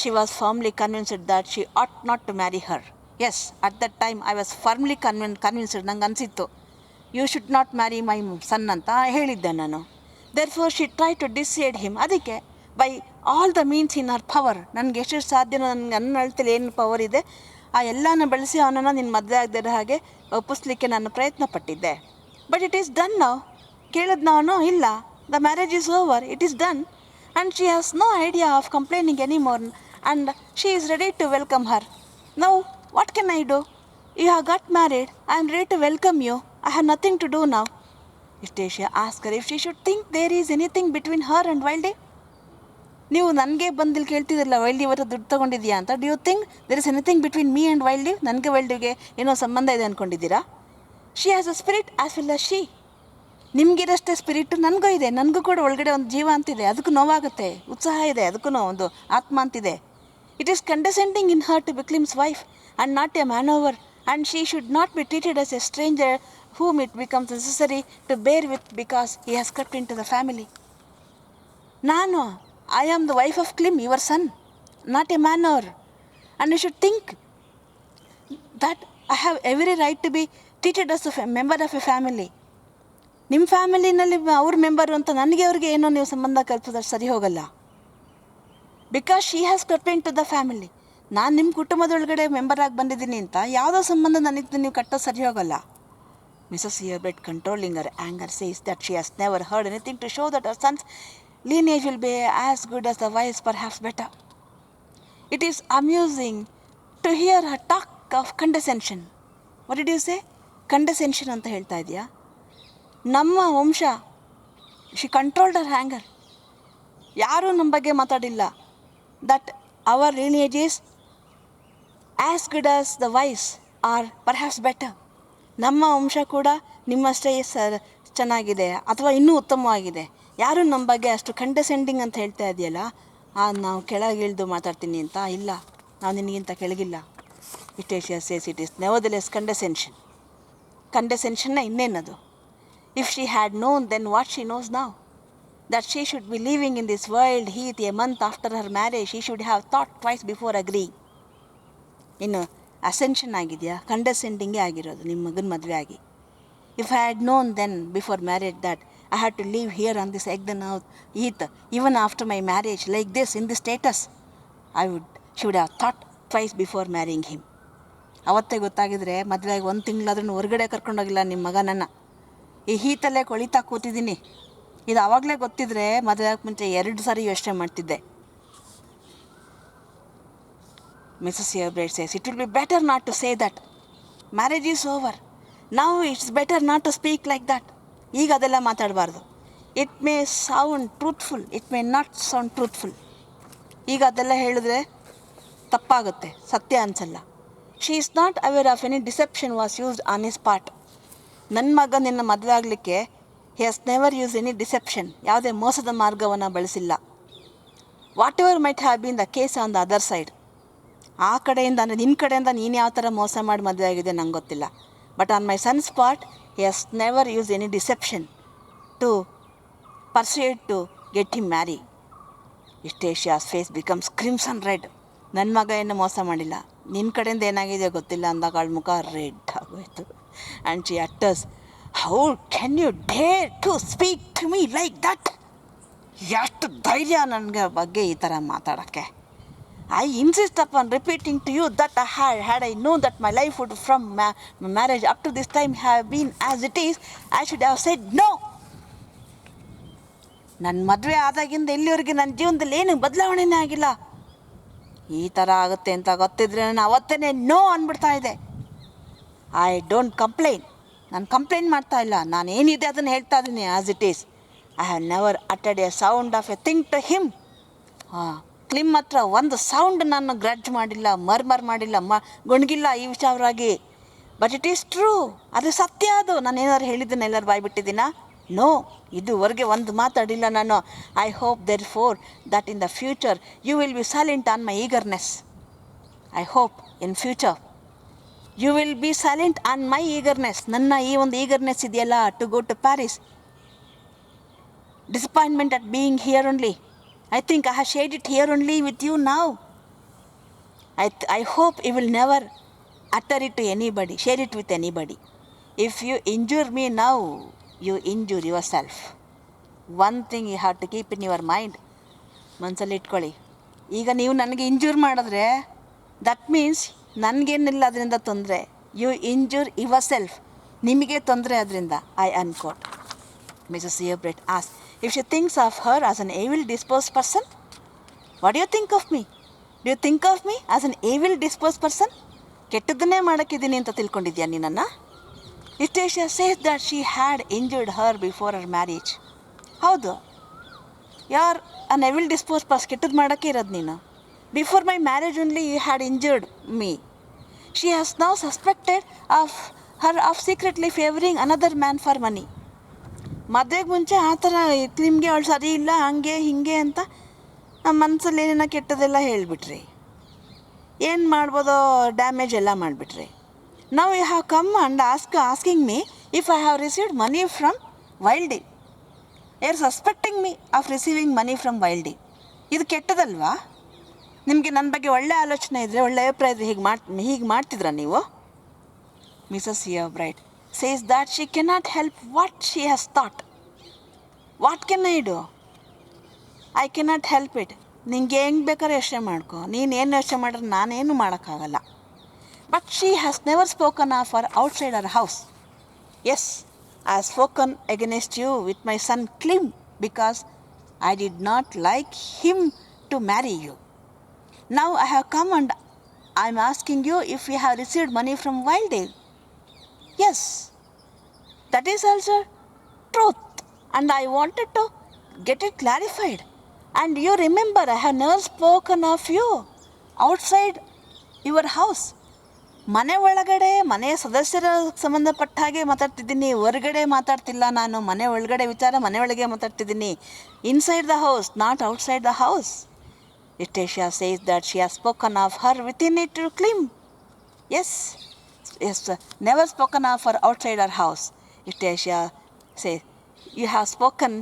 She was firmly convinced that she ought not to marry her. Yes, at that time I was firmly convinced. ನಂಗೆ ಅನಿಸಿತ್ತು you should not marry my son ಅಂತ ಹೇಳಿದ್ದೆ ನಾನು. Therefore she try to decide him. ಅದಕ್ಕೆ by all the means in her power, ನನಗೆ ಎಷ್ಟು ಸಾಧ್ಯನೋ, ನನಗೆ ನನ್ನ ಅಳತೆಲಿ ಏನು ಪವರ್ ಇದೆ ಆ ಎಲ್ಲನೂ ಬಳಸಿ ಅವನನ್ನು ನಿನ್ನ ಮದುವೆ ಆಗದಿರೋ ಹಾಗೆ ಒಪ್ಪಿಸ್ಲಿಕ್ಕೆ ನಾನು ಪ್ರಯತ್ನ ಪಟ್ಟಿದ್ದೆ. But it is done now. ಕೇಳಿದ್ನ ಅವನು, ಇಲ್ಲ, the marriage is over, it is done. And she has no idea of complaining any more and she is ready to welcome her. Now what can I do? You have got married, I am ready to welcome you. I have nothing to do now. Anastasia asked her if she should think there is anything between her and Wildy. ನೀವು ನನಗೆ ಬಂದಿಲ್ಲಿ ಕೇಳ್ತಿದ್ರಲ್ಲ, wild ಇವತ್ತು ದುಡ್ಡು ತೊಗೊಂಡಿದ್ಯಾ ಅಂತ. Do you think there is anything between me and Wild? ನನಗೆ ವೈಲ್ಡ್ಗೆ ಏನೋ ಸಂಬಂಧ ಇದೆ ಅಂದ್ಕೊಂಡಿದ್ದೀರಾ? She has a spirit as well as she. ನಿಮಗಿರಷ್ಟೇ ಸ್ಪಿರಿಟ್ ನನಗೂ ಇದೆ. ನನಗೂ ಕೂಡ ಒಳಗಡೆ ಒಂದು ಜೀವ ಅಂತಿದೆ, ಅದಕ್ಕೂ ನೋವಾಗುತ್ತೆ, ಉತ್ಸಾಹ ಇದೆ, ಅದಕ್ಕೂ ಒಂದು ಆತ್ಮ ಅಂತಿದೆ. It is condescending in her to be Clym's wife and not a man over. And she should not be treated as a stranger whom it becomes necessary to bear with because he has crept into the family. Nano, I am the wife of Klim, your son, not a manor. And you should think that I have every right to be treated as a member of a family. ನಿಮ್ಮ ಫ್ಯಾಮಿಲಿನಲ್ಲಿ ಅವ್ರ member ಅಂತ ನನಗೆ ಅವ್ರಿಗೆ ಏನೋ ನೀವು ಸಂಬಂಧ ಕಲ್ಪಿಸಿದ್ರೆ ಸರಿ ಹೋಗಲ್ಲ. Because she has crept into the family. ನಾನು ನಿಮ್ಮ ಕುಟುಂಬದೊಳಗಡೆ ಮೆಂಬರಾಗಿ ಬಂದಿದ್ದೀನಿ ಅಂತ ಯಾವುದೋ ಸಂಬಂಧ ನನಗೆ ನೀವು ಕಟ್ಟೋದು ಸರಿ ಹೋಗಲ್ಲ. Mrs. Seobrett, controlling her anger, says that she has never heard anything to show that her son's lineage will be as good as the wife's, perhaps better. It is amusing to hear her talk of condescension. What did you say? Condescension ಅಂತ ಹೇಳ್ತಾ ಇದೆಯಾ? ನಮ್ಮ ವಂಶ, she controlled her anger. ಯಾರೂ ನಮ್ಮ ಬಗ್ಗೆ ಮಾತಾಡಿಲ್ಲ. That our lineage is as good as the wife's or perhaps better. ನಮ್ಮ ವಂಶ ಕೂಡ ನಿಮ್ಮಷ್ಟೇ ಚೆನ್ನಾಗಿದೆ ಅಥವಾ ಇನ್ನೂ ಉತ್ತಮವಾಗಿದೆ. ಯಾರು ನಮ್ಮ ಬಗ್ಗೆ ಅಷ್ಟು ಕಂಡೆಸೆಂಡಿಂಗ್ ಅಂತ ಹೇಳ್ತಾ ಇದೆಯಲ್ಲ, ನಾವು ಕೆಳಗಿಳಿದು ಮಾತಾಡ್ತೀನಿ ಅಂತ. ಇಲ್ಲ, ನಾವು ನಿನಗಿಂತ ಕೆಳಗಿಲ್ಲ. Anastasia says it is nevertheless condescension. ಕಂಡೆಸೆನ್ಷನ್ನ ಇನ್ನೇನದು? If she had known then what she knows now, that she should be living in this wild heath a month after her marriage, she should have thought twice before agreeing. ಇನ್ನು ಅಸೆನ್ಷನ್ ಆಗಿದೆಯಾ? ಕಂಡೆಸೆಂಡಿಂಗೇ ಆಗಿರೋದು ನಿಮ್ಮ ಮಗನ ಮದುವೆ ಆಗಿ. If I had known then before marriage that I had to leave here on this Egdon heath even after my marriage like this in this status, she would have thought twice before marrying him. ಅವತ್ತೇ ಗೊತ್ತಾಗಿದ್ರೆ ಮದುವೆಗೆ 1 ತಿಂಗಳಾದ್ರೂ ಹೊರಗಡೆ ಕರ್ಕೊಂಡೋಗಿಲ್ಲ ನಿಮ್ಮ ಮಗನನ್ನು. ಈ ಹೀತಲ್ಲೇ ಕೊಳಿತಾ ಕೂತಿದ್ದೀನಿ. ಇದು ಆವಾಗಲೇ ಗೊತ್ತಿದ್ರೆ ಮದುವೆಗೆ ಮುಂಚೆ 2 ಸಾರಿ ಯೋಚನೆ ಮಾಡ್ತಿದ್ದೆ. Mrs. Yearbraid says, it will be better not to say that. Marriage is over. Now it's better not to speak like that. ಈಗ ಅದೆಲ್ಲ ಮಾತಾಡಬಾರ್ದು. It may sound truthful, it may not sound truthful. ಈಗ ಅದೆಲ್ಲ ಹೇಳಿದ್ರೆ ತಪ್ಪಾಗುತ್ತೆ, ಸತ್ಯ ಅನಿಸಲ್ಲ. She is not aware of any deception was used on his part. ನನ್ನ ಮಗ ನಿನ್ನ ಮದುವೆ ಆಗಲಿಕ್ಕೆ ಹಿ has never use any deception, ಯಾವುದೇ ಮೋಸದ ಮಾರ್ಗವನ್ನು ಬಳಸಿಲ್ಲ. What ever mite have been the case on the other side. ಆ ಕಡೆಯಿಂದ ಅಂದರೆ ನಿನ್ನ ಕಡೆಯಿಂದ ನೀನು ಯಾವ ಥರ ಮೋಸ ಮಾಡಿ ಮದುವೆ ಆಗಿದೆ ನಂಗೆ ಗೊತ್ತಿಲ್ಲ. But on my son's part he has never use any deception to persuade to get him marry. Eustacia's face becomes crimson red. ನನ್ನ ಮಗ ಏನು ಮೋಸ ಮಾಡಿಲ್ಲ, ನಿನ್ನ ಕಡೆಯಿಂದ ಏನಾಗಿದೆ ಗೊತ್ತಿಲ್ಲ ಅಂದಾಗ ಅವಳ ಮುಖ ರೆಡ್ ಆಗೋಯ್ತು. And she utters, how can you dare to speak to me like that? ಎಷ್ಟು ಧೈರ್ಯ ನನಗೆ ಬಗ್ಗೆ ಈ ಥರ ಮಾತಾಡೋಕ್ಕೆ. I insist upon repeating to you that had I known that my life would from marriage up to this time have been as it is, I should have said no. ನನ್ನ ಮದುವೆ ಆದಾಗಿಂದ ಇಲ್ಲಿವರೆಗೆ ನನ್ನ ಜೀವನದಲ್ಲಿ ಏನು ಬದಲಾವಣೆನೇ ಆಗಿಲ್ಲ. ಈ ಥರ ಆಗುತ್ತೆ ಅಂತ ಗೊತ್ತಿದ್ರೆ ನಾನು ಅವತ್ತೇ ನೋ ಅಂದ್ಬಿಡ್ತಾ ಇದ್ದೆ. ಐ ಡೋಂಟ್ ಕಂಪ್ಲೇನ್, ನಾನು ಕಂಪ್ಲೇಂಟ್ ಮಾಡ್ತಾ ಇಲ್ಲ, ನಾನು ಏನಿದೆ ಅದನ್ನು ಹೇಳ್ತಾ ಇದ್ದೀನಿ as it is. I have never ಅಟೆಡ್ a sound of a thing to him. Clym ಹತ್ರ ಒಂದು ಸೌಂಡ್ ನಾನು ಗ್ರಡ್ಜ್ ಮಾಡಿಲ್ಲ, ಮರ್ಮರ್ ಮಾಡಿಲ್ಲ, ಗುಣಗಿಲ್ಲ ಈ ವಿಚಾರವಾಗಿ. ಬಟ್ ಇಟ್ ಈಸ್ ಟ್ರೂ, ಅದು ಸತ್ಯ. ಅದು ನಾನು ಏನಾದ್ರು ಹೇಳಿದ್ದನ್ನು ಎಲ್ಲರೂ ಬಾಯ್ಬಿಟ್ಟಿದ್ದೀನಾ? ನೋ, ಇದುವರೆಗೆ ಒಂದು ಮಾತಾಡಿಲ್ಲ ನಾನು. I hope there that in the future you will be silent on my eagerness. I hope in future you will be silent on my eagerness. ನನ್ನ ಈ ಒಂದು ಈಗರ್ನೆಸ್ ಇದೆಯಲ್ಲ to go to Paris, disappointment at being here only. I think I have shared it here only with you now. I hope you will never utter it to anybody, share it with anybody. If you injure me now, you injure yourself. One thing you have to keep in your mind. ಮನಸ್ಸಲ್ಲಿ ಇಟ್ಕೊಳ್ಳಿ, ಈಗ ನೀವು ನನಗೆ injure ಮಾಡಿದ್ರೆ that means ನನಗೇನಿಲ್ಲ ಅದರಿಂದ ತೊಂದರೆ. You injure your self, ನಿಮಗೆ ತೊಂದರೆ ಅದರಿಂದ. I ಅನ್ಕೋಟ್. Mrs. Yearbraid asked, if she thinks of her as an evil disposed person, what do you think of me? Do you think of me as an evil disposed person? ಕೆಟ್ಟದ್ದನ್ನೇ ಮಾಡೋಕ್ಕಿದ್ದೀನಿ ಅಂತ ತಿಳ್ಕೊಂಡಿದ್ಯಾ ನೀನನ್ನು? ಇಷ್ಟೇಷಿಯಾ says that she had injured her before her marriage. ಹೌದು, ಯಾರ್ ಅನ್ evil dispose purse, ಕೆಟ್ಟದ್ದು ಮಾಡೋಕ್ಕೆ ಇರೋದು ನೀನು. Before my marriage only you had injured me. She has now suspected of her of secretly favouring another man for money. ಮದುವೆಗೆ ಮುಂಚೆ ಆ ಥರ ನಿಮಗೆ ಅವಳು ಸರಿ ಇಲ್ಲ ಹಾಗೆ ಹೀಗೆ ಅಂತ ನಮ್ಮ ಮನಸ್ಸಲ್ಲಿ ಏನೇನೋ ಕೆಟ್ಟದೆಲ್ಲ ಹೇಳಿಬಿಟ್ರಿ. ಏನು ಮಾಡ್ಬೋದೋ ಡ್ಯಾಮೇಜ್ ಎಲ್ಲ ಮಾಡಿಬಿಟ್ರಿ. Now you have come and asking me if I have received money from Wildeve. You are suspecting me of receiving money from Wildeve. ಇದು ಕೆಟ್ಟದಲ್ವಾ? ನಿಮಗೆ ನನ್ನ ಬಗ್ಗೆ ಒಳ್ಳೆಯ ಆಲೋಚನೆ ಇದ್ದರೆ, ಒಳ್ಳೆಯ ಅಭಿಪ್ರಾಯ ಇದ್ದರೆ ಹೀಗೆ ಮಾಡ್ತಿದ್ರಾ ನೀವು? Mrs. Yearbraid says that she cannot help what she has thought. What can I do? I cannot help it. ನಿಂಗೆ ಹೆಂಗೆ ಬೇಕಾದ್ರೆ ಯೋಚನೆ ಮಾಡ್ಕೊ, ನೀನೇನು ಯೋಚನೆ ಮಾಡಿದ್ರೆ ನಾನೇನು ಮಾಡೋಕ್ಕಾಗಲ್ಲ. But she has never spoken of her outside her house. Yes, I have spoken against you with my son Clym because I did not like him to marry you. Now I have come and I am asking you if you have received money from Wild. Yes, that is also truth, and I wanted to get it clarified. And you remember, I have never spoken of you outside your house. ಮನೆ ಒಳಗಡೆ ಮನೆಯ ಸದಸ್ಯರ ಸಂಬಂಧಪಟ್ಟ ಹಾಗೆ ಮಾತಾಡ್ತಿದ್ದೀನಿ, ಹೊರಗಡೆ ಮಾತಾಡ್ತಿಲ್ಲ ನಾನು. ಮನೆ ಒಳಗಡೆ ವಿಚಾರ ಮನೆ ಒಳಗೆ ಮಾತಾಡ್ತಿದ್ದೀನಿ. Inside the house, not outside the house. Eustacia says that she has spoken of her within it to claim. Yes, never spoken of her outside her house. Istacia says, you have spoken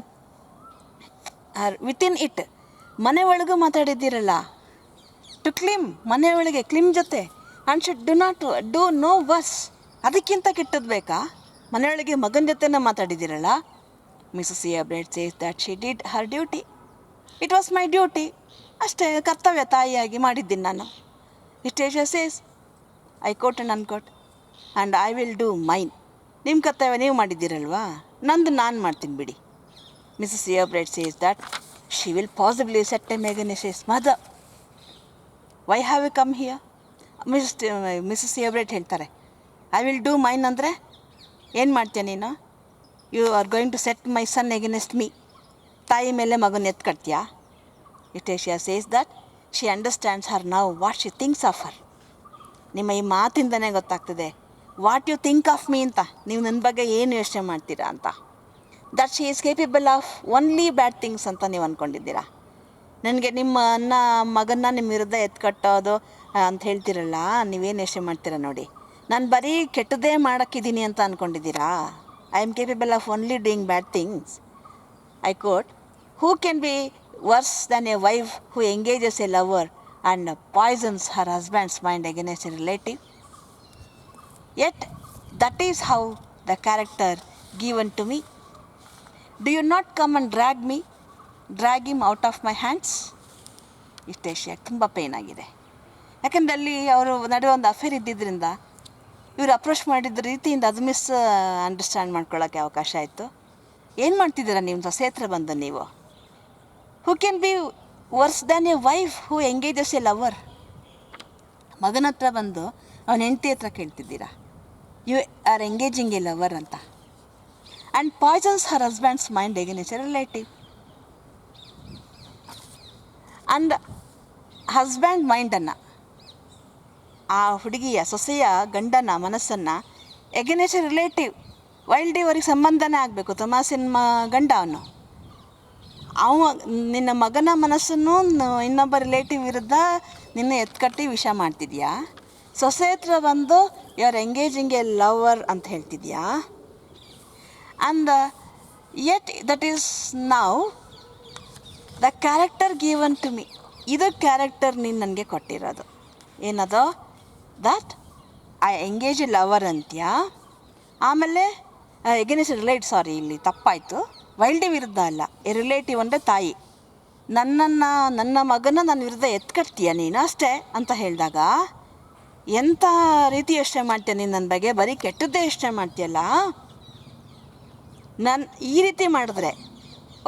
her within it. ಮನೆ ಒಳಗೂ ಮಾತಾಡಿದ್ದೀರಲ್ಲ, to ಕ್ಲಿಮ್, ಮನೆ ಒಳಗೆ ಕ್ಲಿಮ್ ಜೊತೆ. And should do no worse. ಅದಕ್ಕಿಂತ ಕೆಟ್ಟದ್ದು ಬೇಕಾ? ಮನೆಯೊಳಗೆ ಮಗನ ಜೊತೆನೇ ಮಾತಾಡಿದ್ದೀರಲ್ಲ. Mrs. Yearbraid says that she did her duty. It was my duty. ಅಷ್ಟೇ, ಕರ್ತವ್ಯ ತಾಯಿಯಾಗಿ ಮಾಡಿದ್ದೀನಿ ನಾನು. Eustacia says, I quote and unquote and I will do mine. ನಿಮ್ಮ ಕರ್ತವ್ಯ ನೀವು ಮಾಡಿದ್ದೀರಲ್ವಾ, ನಂದು ನಾನು ಮಾಡ್ತೀನಿ ಬಿಡಿ. Mrs Eobrate says that she will possibly set a ಮೆಗನೆಸೆಸ್ mother. Why have you come here? Mrs Eobrate ಹೇಳ್ತಾರೆ, ಐ ವಿಲ್ ಡೂ ಮೈನ್ ಅಂದರೆ ಏನು ಮಾಡ್ತೀಯ ನೀನು? You are going to set my son against me. ತಾಯಿ ಮೇಲೆ ಮಗನ ಎತ್ಕಟ್ತೀಯಾ? Eustacia says that she understands her now what she thinks of her. ನಿಮ್ಮ ಈ ಮಾತಿಂದನೇ ಗೊತ್ತಾಗ್ತದೆ what you think of me ಅಂತ, ನೀವು ನನ್ನ ಬಗ್ಗೆ ಏನು ಯೋಚನೆ ಮಾಡ್ತೀರಾ ಅಂತ. That she is capable of only bad things ಅಂತ ನೀವು ಅಂದ್ಕೊಂಡಿದ್ದೀರಾ. ನನಗೆ ನಿಮ್ಮ ಮಗನ್ನ ನಿಮ್ಮ ವಿರುದ್ಧ ಎತ್ಕಟ್ಟೋದು ಅಂತ ಹೇಳ್ತಿರಲ್ಲ, ನೀವೇನು ಯೋಚನೆ ಮಾಡ್ತೀರಾ ನೋಡಿ. ನಾನು ಬರೀ ಕೆಟ್ಟದೇ ಮಾಡೋಕ್ಕಿದ್ದೀನಿ ಅಂತ ಅಂದ್ಕೊಂಡಿದ್ದೀರಾ. I am capable of only doing bad things. I quote, who can be worse than a wife who engages a lover and poisons her husband's mind against a relative? Yet that is how the character given to me. Do you not come and drag him out of my hands? ಇಷ್ಟೇಷಿಯಾಗಿ ತುಂಬ pain ಆಗಿದೆ. ಯಾಕೆಂದರೆ ಅಲ್ಲಿ ಅವರು ನಡುವೆ ಒಂದು affair ಇದ್ದಿದ್ದರಿಂದ ಇವರು ಅಪ್ರೋಚ್ ಮಾಡಿದ್ದ ರೀತಿಯಿಂದ ಅದು ಅಂಡರ್ಸ್ಟ್ಯಾಂಡ್ ಮಾಡ್ಕೊಳ್ಳೋಕ್ಕೆ ಅವಕಾಶ ಆಯಿತು. ಏನು ಮಾಡ್ತಿದ್ದೀರಾ ನೀವು ಸೊಸೆ ಹತ್ರ ಬಂದು ನೀವು? Who can be worse than a wife who engages a lover. ಮಗನ ಹತ್ರ ಬಂದು ಅವನ ಹೆಂಡತಿ ಹತ್ರ ಕೇಳ್ತಿದ್ದೀರಾ you are engaging a lover ಅಂತ. And poisons her husband's mind against a relative. And husband ಮೈಂಡನ್ನು, ಆ ಹುಡುಗಿಯ ಸೊಸೆಯ ಗಂಡನ ಮನಸ್ಸನ್ನು ಎಗೇನೆಸ್ಟ್ ಎ ರಿಲೇಟಿವ್, ವೈಲ್ಡ್ ಅವ್ರಿಗೆ ಸಂಬಂಧನೇ ಆಗಬೇಕು. ತಮಾಸಿನ ಗಂಡ ನಿನ್ನ ಮಗನ ಮನಸ್ಸನ್ನು ಇನ್ನೊಬ್ಬ ರಿಲೇಟಿವ್ ವಿರುದ್ಧ ನಿನ್ನ ಎತ್ಕಟ್ಟಿ ವಿಷ ಮಾಡ್ತಿದ್ಯಾ. ಸೊಸೆ ಹತ್ರ ಬಂದು you are engaging a lover ಅಂತ ಹೇಳ್ತಿದ್ಯಾ. And yet that is now the character given to me. ಇದು ಕ್ಯಾರೆಕ್ಟರ್ ನೀನು ನನಗೆ ಕೊಟ್ಟಿರೋದು. ಏನದು? That I engage a lover ಅಂತ್ಯ. ಆಮೇಲೆ ಎಗೇನೆಸ್ಟ್ ರಿಲೇಟ್, ಸಾರಿ ಇಲ್ಲಿ ತಪ್ಪಾಯಿತು, ವೈಲ್ಡ್ ವಿರುದ್ಧ ಅಲ್ಲ, ಎ ರಿಲೇಟಿವ್ ಅಂದರೆ ತಾಯಿ. ನನ್ನ ಮಗನ ನನ್ನ ವಿರುದ್ಧ ಎತ್ಕಟ್ತೀಯ ನೀನು ಅಷ್ಟೇ ಅಂತ ಹೇಳಿದಾಗ ಎಂಥ ರೀತಿ ಯೋಚನೆ ಮಾಡ್ತೀಯ ನೀನು ನನ್ನ ಬಗ್ಗೆ? ಬರೀ ಕೆಟ್ಟದ್ದೇ ಯೋಚನೆ ಮಾಡ್ತೀಯಲ್ಲ. ಈ ರೀತಿ ಮಾಡಿದ್ರೆ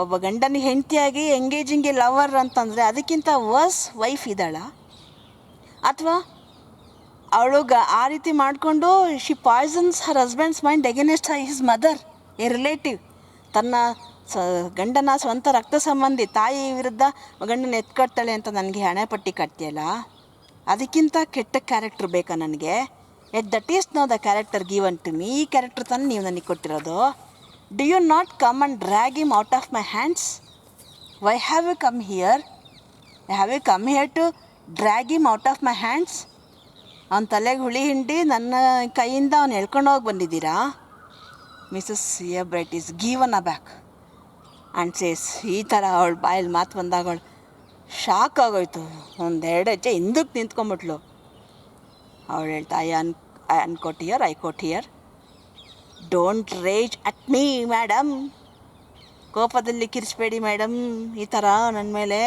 ಒಬ್ಬ ಗಂಡನಿಗೆ ಹೆಂಡತಿಯಾಗಿ ಎಂಗೇಜಿಂಗ್ ಎ ಲವರ್ ಅಂತಂದರೆ ಅದಕ್ಕಿಂತ ವರ್ಸ್ ವೈಫ್ ಇದ್ದಾಳ? ಅಥವಾ ಅವಳು ಆ ರೀತಿ ಮಾಡಿಕೊಂಡು she Poisson's her husband's mind against his mother, A relative. ತನ್ನ ಗಂಡನ ಸ್ವಂತ ರಕ್ತ ಸಂಬಂಧಿ ತಾಯಿ ವಿರುದ್ಧ ಗಂಡನ ಎತ್ಕಟ್ತಾಳೆ ಅಂತ ನನಗೆ ಹಣೆ ಪಟ್ಟಿ ಕಟ್ತೀಯಲ್ಲ, ಅದಕ್ಕಿಂತ ಕೆಟ್ಟ ಕ್ಯಾರೆಕ್ಟರ್ ಬೇಕಾ ನನಗೆ? Yet that is now the character given to me. ಈ ಕ್ಯಾರೆಕ್ಟರ್ ತಾನೇ ನೀವು ನನಗೆ ಕೊಟ್ಟಿರೋದು. Do you not come and drag him out of my hands? Why have you come here? Have you come here to drag him out of my hands? ಅವನ ತಲೆಗೆ ಹುಳಿ ಹಿಂಡಿ ನನ್ನ ಕೈಯಿಂದ ಅವನು ಎಳ್ಕೊಂಡು ಹೋಗಿ ಬಂದಿದ್ದೀರಾ? Mrs Eobrate is given a back and says. ಈ ಥರ ಅವಳು ಬಾಯಲ್ಲಿ ಮಾತು ಬಂದಾಗ ಅವಳು ಶಾಕ್ ಆಗೋಯ್ತು. ಒಂದೆರಡು ಹೆಜ್ಜೆ ಹಿಂದಕ್ಕೆ ನಿಂತ್ಕೊಂಬಿಟ್ಲು. ಅವಳು ಹೇಳ್ತಾ, I quote here, don't rage at me madam. ಕೋಪದಲ್ಲಿ ಕಿರಿಸ್ಬೇಡಿ ಮೇಡಮ್ ಈ ಥರ ನನ್ನ ಮೇಲೆ.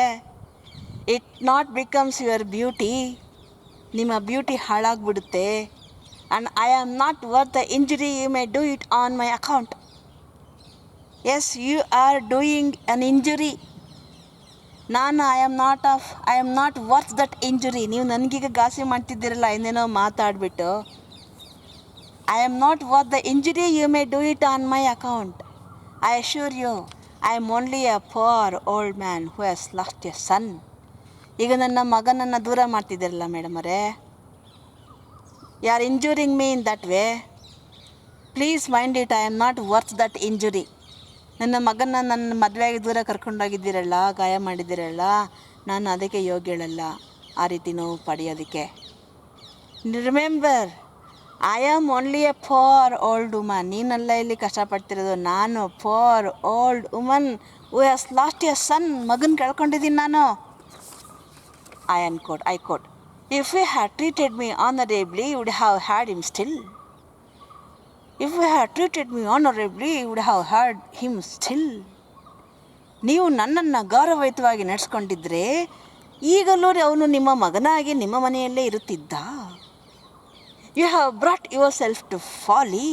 It not becomes your beauty. ನಿಮ್ಮ ಬ್ಯೂಟಿ ಹಾಳಾಗ್ಬಿಡುತ್ತೆ. And I am not worth the injury you may do it on my account. Yes, you are doing an injury. I am not worth that injury. ನೀವು ನನಗೀಗ ಘಾಸಿ ಮಾಡ್ತಿದ್ದೀರಲ್ಲ ಇನ್ನೇನೋ ಮಾತಾಡಿಬಿಟ್ಟು. I am not worth the injury you may do it on my account. I assure you I am only a poor old man who has lost a son. ಈಗ ನನ್ನ ಮಗನನ್ನು ದೂರ ಮಾಡ್ತಿದ್ದೀರಲ್ಲ ಮೇಡಮರೇ. You are injuring me in that way. Please mind it, I am not worth that injury. ನನ್ನ ಮಗನ ನನ್ನ ಮದುವೆಗೆ ದೂರ ಕರ್ಕೊಂಡೋಗಿದ್ದೀರಲ್ಲ, ಗಾಯ ಮಾಡಿದ್ದೀರಲ್ಲ, ನಾನು ಅದಕ್ಕೆ ಯೋಗ್ಯಳಲ್ಲ ಆ ರೀತಿ ನೋವು ಪಡೆಯೋದಕ್ಕೆ. Remember, I am only a poor old woman. ನೀನೆಲ್ಲ ಇಲ್ಲಿ ಕಷ್ಟಪಡ್ತಿರೋದು, ನಾನು poor old woman who has lost a son. ಮಗನ ಕಳ್ಕೊಂಡಿದ್ದೀನಿ ನಾನು. I quote, if you had treated me honorably, you would have had him still. If you had treated me honorably, you would have had him still. ನೀವು ನನ್ನನ್ನು ಗೌರವಯುತವಾಗಿ ನಡೆಸ್ಕೊಂಡಿದ್ರೆ ಈಗಲೂ ಅವನು ನಿಮ್ಮ ಮಗನಾಗಿ ನಿಮ್ಮ ಮನೆಯಲ್ಲೇ ಇರುತ್ತಿದ್ದ. You have brought yourself to folly.